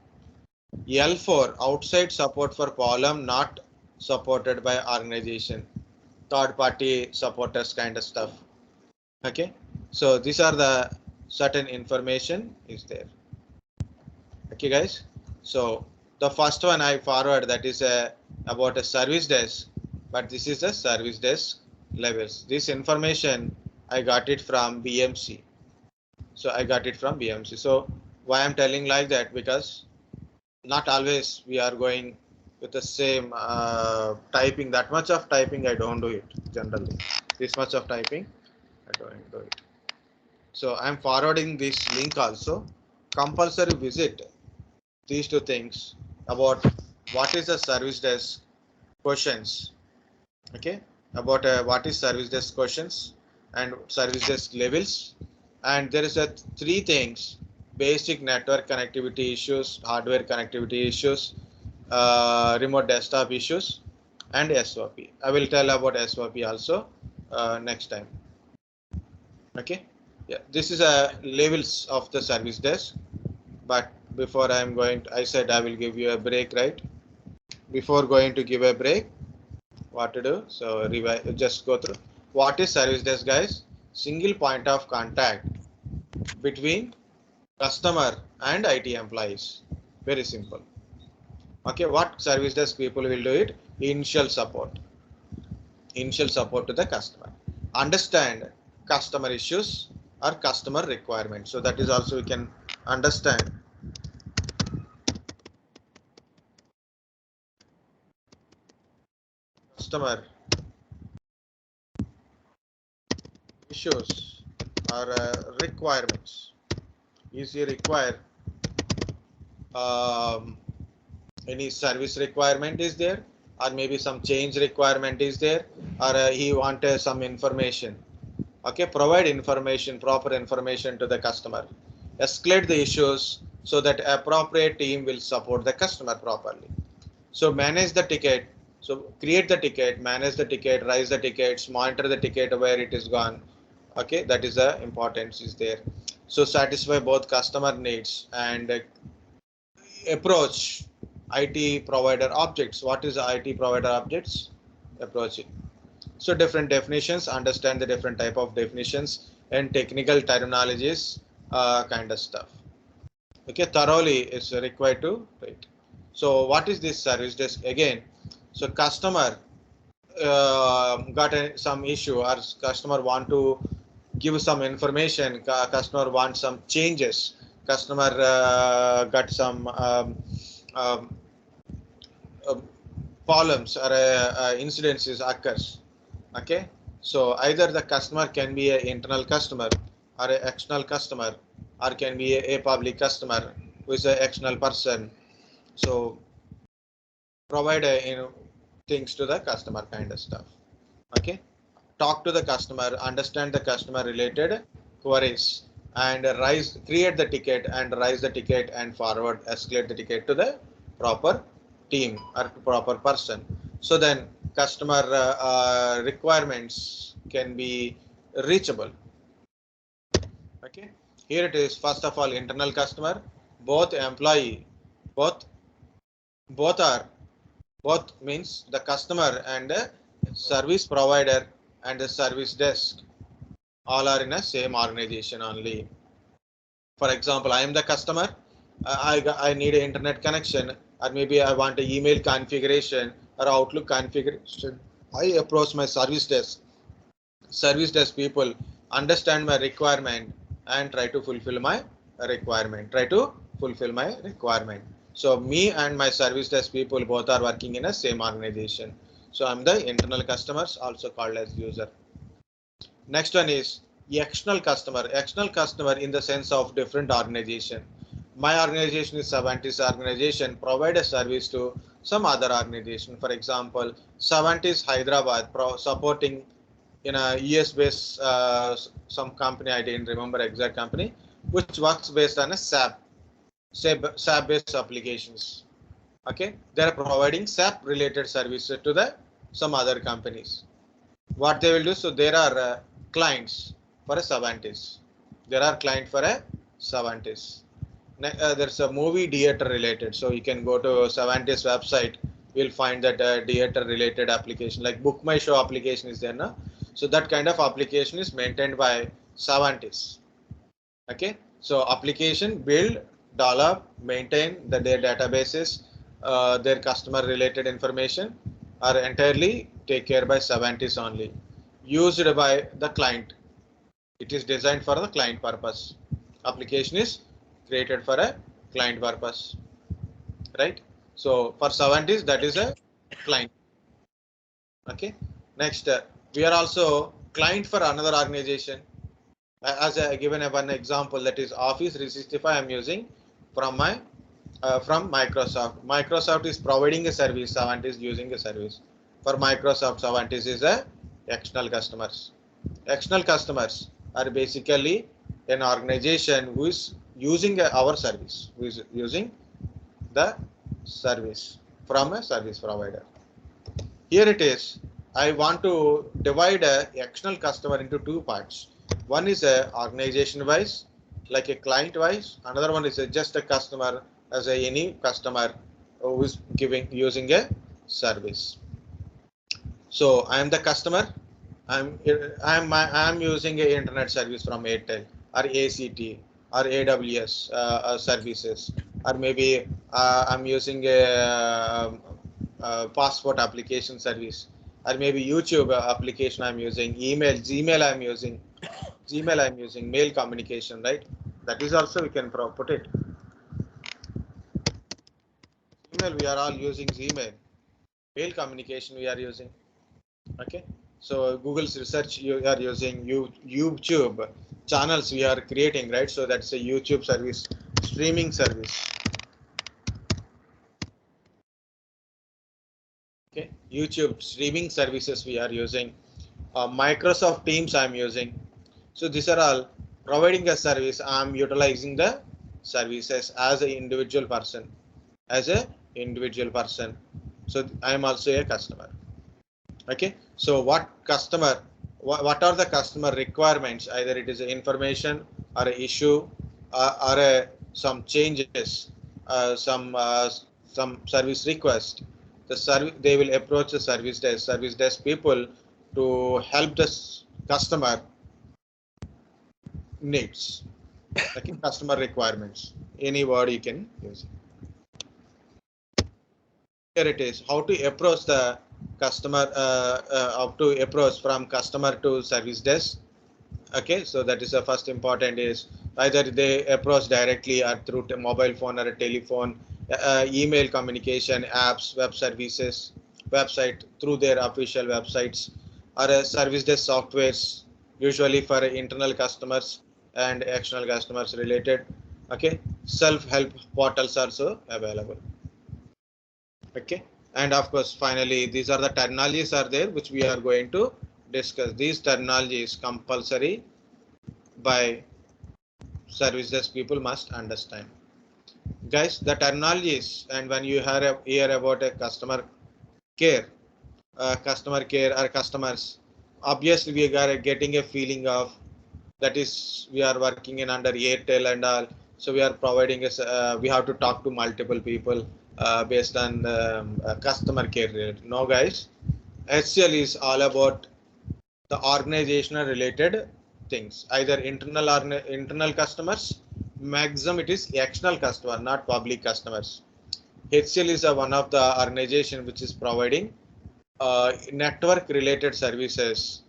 S1: L4 outside support for column not supported by organization, third party supporters kind of stuff. Okay, so these are the certain information is there. Okay guys, so the first one I forward, that is about a service desk, but this is a service desk levels. This information I got it from BMC. So I got it from BMC. So why I'm telling like that, because not always we are going with the same typing. That much of typing I don't do it generally. This much of typing I don't do it. So I'm forwarding this link also. Compulsory visit these two things about what is the service desk questions. Okay, about what is service desk questions and service desk levels. And there is a three things: basic network connectivity issues, hardware connectivity issues, remote desktop issues, and SOP. I will tell about SOP also next time. Okay, yeah, this is a levels of the service desk. But before I am going to, I said I will give you a break, right? Before going to give a break, what to do? So just go through what is service desk, guys. Single point of contact between customer and IT employees. Very simple. Okay, what service desk people will do it? Initial support to the customer. Understand customer issues or customer requirements. So that is also we can understand customer issues or requirements. Is he require any service requirement is there, or maybe some change requirement is there, or he wanted some information. Okay, provide information, proper information to the customer. Escalate the issues so that appropriate team will support the customer properly. So manage the ticket. So create the ticket, manage the ticket, raise the tickets, monitor the ticket where it is gone. Okay, that is the importance is there. So satisfy both customer needs and approach IT provider objects. What is IT provider objects? Approaching. So different definitions, understand the different type of definitions and technical terminologies, kind of stuff. Okay, thoroughly is required to write. So what is this service desk again? So customer got some issue, or customer want to give some information, customer wants some changes, customer got some um, um, problems or incidences occurs. Okay, so either the customer can be an internal customer or an external customer, or can be a public customer who is an external person. So provide things to the customer kind of stuff. Okay, talk to the customer, understand the customer related queries, and create the ticket and raise the ticket and forward escalate the ticket to the proper team or proper person. So then customer requirements can be reachable. Okay, here it is. First of all, internal customer, both employee, both both are both means the customer and the service provider and the service desk all are in a same organization only. For example, I am the customer. I need an internet connection, or maybe I want an email configuration or Outlook configuration. I approach my service desk. Service desk people understand my requirement and try to fulfill my requirement. Try to fulfill my requirement. So me and my service desk people both are working in a same organization. So I'm the internal customers, also called as user. Next one is external customer. External customer in the sense of different organization. My organization is Savantis organization, provide a service to some other organization. For example, Savantis Hyderabad supporting in a US based some company, I didn't remember exact company, which works based on a SAP based applications. Okay, they are providing SAP related services to the some other companies. What they will do, so there are clients for a Savantis. There are client for a Savantis. There's a movie theater related, so you can go to Savantis website. You'll find that theater related application like Book My Show application is there now. So that kind of application is maintained by Savantis. Okay, so application build, develop, maintain their databases, their customer related information are entirely take care by Savantis only, used by the client. It is designed for the client purpose. Application is created for a client purpose, right? So for Savantis, that is a client. Okay. Next, we are also client for another organization. As I given one example, that is Office 365. I'm using from my from Microsoft. Microsoft is providing a service. Savantis is using a service. For Microsoft, Savantis is a external customers. External customers are basically an organization who is using our service, who is using the service from a service provider. Here it is. I want to divide a external customer into two parts. One is a organization wise, like a client wise. Another one is just a customer as any customer who is using a service. So I am the customer. I'm using a internet service from Airtel or ACT or AWS services, or maybe I'm using a passport application service, or maybe YouTube application I'm using, Gmail I'm using, mail communication, right? That is also we can put it. Email we are all using Gmail, mail communication we are using. Okay, so Google's research you are using, YouTube channels we are creating, right? So that's a YouTube service, streaming service. Okay, YouTube streaming services we are using. Microsoft Teams I'm using. So these are all providing a service. I'm utilizing the services as an individual person. So I am also a customer. Okay, so what are the customer requirements? Either it is information or an issue or some changes, some service request. They will approach the service desk people to help the customer needs, like customer requirements. Any word you can use. Here it is, how to approach the customer, how to approach from customer to service desk. Okay, so that is the first important is either they approach directly or through mobile phone or a telephone, email communication, apps, web services, website through their official websites, or a service desk softwares, usually for internal customers and external customers related. Okay, self-help portals also available. Okay, and of course finally these are the terminologies are there which we are going to discuss. These terminologies compulsory by service desk people must understand. Guys, the terminologies, and when you hear about a care customer care or customers, obviously we are getting a feeling of that is we are working in under Airtel and all, so we are providing we have to talk to multiple people based on customer care. No guys, HCL is all about the organizational related things, either internal or internal customers. Maximum it is external customer, not public customers. HCL is one of the organization which is providing network related services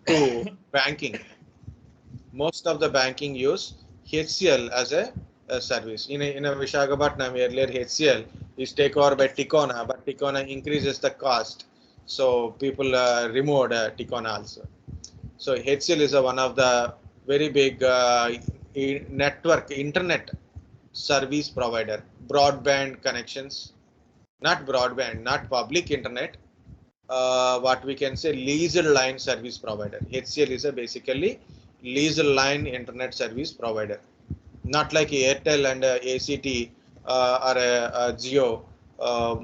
S1: to banking. Most of the banking use HCL as a service. In a Visakhapatnam earlier HCL is taken over by Ticona, but Ticona increases the cost, so people removed Ticona also. So HCL is one of the very big network internet service provider, broadband connections, not broadband, not public internet. What we can say leased line service provider. HCL is a basically leased line internet service provider, not like Airtel and ACT or Jio.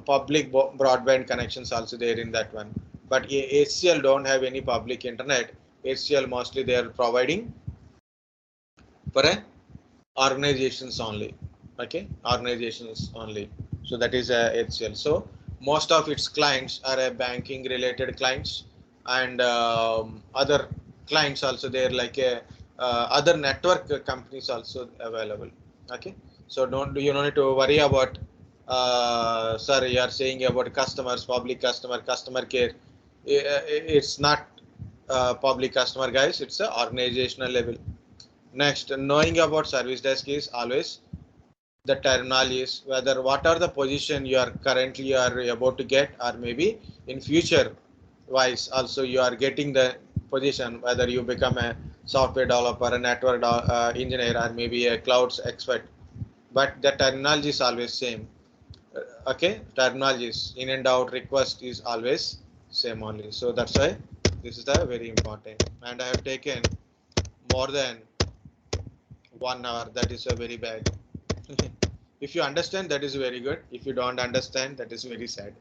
S1: Public broadband connections also there in that one, but HCL don't have any public internet. HCL mostly they are providing for organizations only. Okay, organizations only. So that is HCL. So most of its clients are banking related clients, and other clients also there, like other network companies also available. Okay, so you don't need to worry about sir, you are saying about customers, public customer care. It's not public customer guys, it's a organizational level. Next, knowing about service desk is always the terminologies, whether what are the position you are currently are about to get, or maybe in future wise also you are getting the position, whether you become a software developer, a network engineer, or maybe a clouds expert. But the terminology is always same. Okay, terminologies in and out request is always same only. So that's why this is the very important, and I have taken more than 1 hour. That is a very bad. If you understand, that is very good. If you don't understand, that is very sad.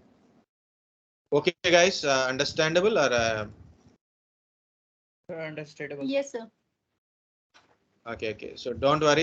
S1: Okay guys, understandable or
S5: Understandable.
S6: Yes, sir.
S1: okay, so don't worry.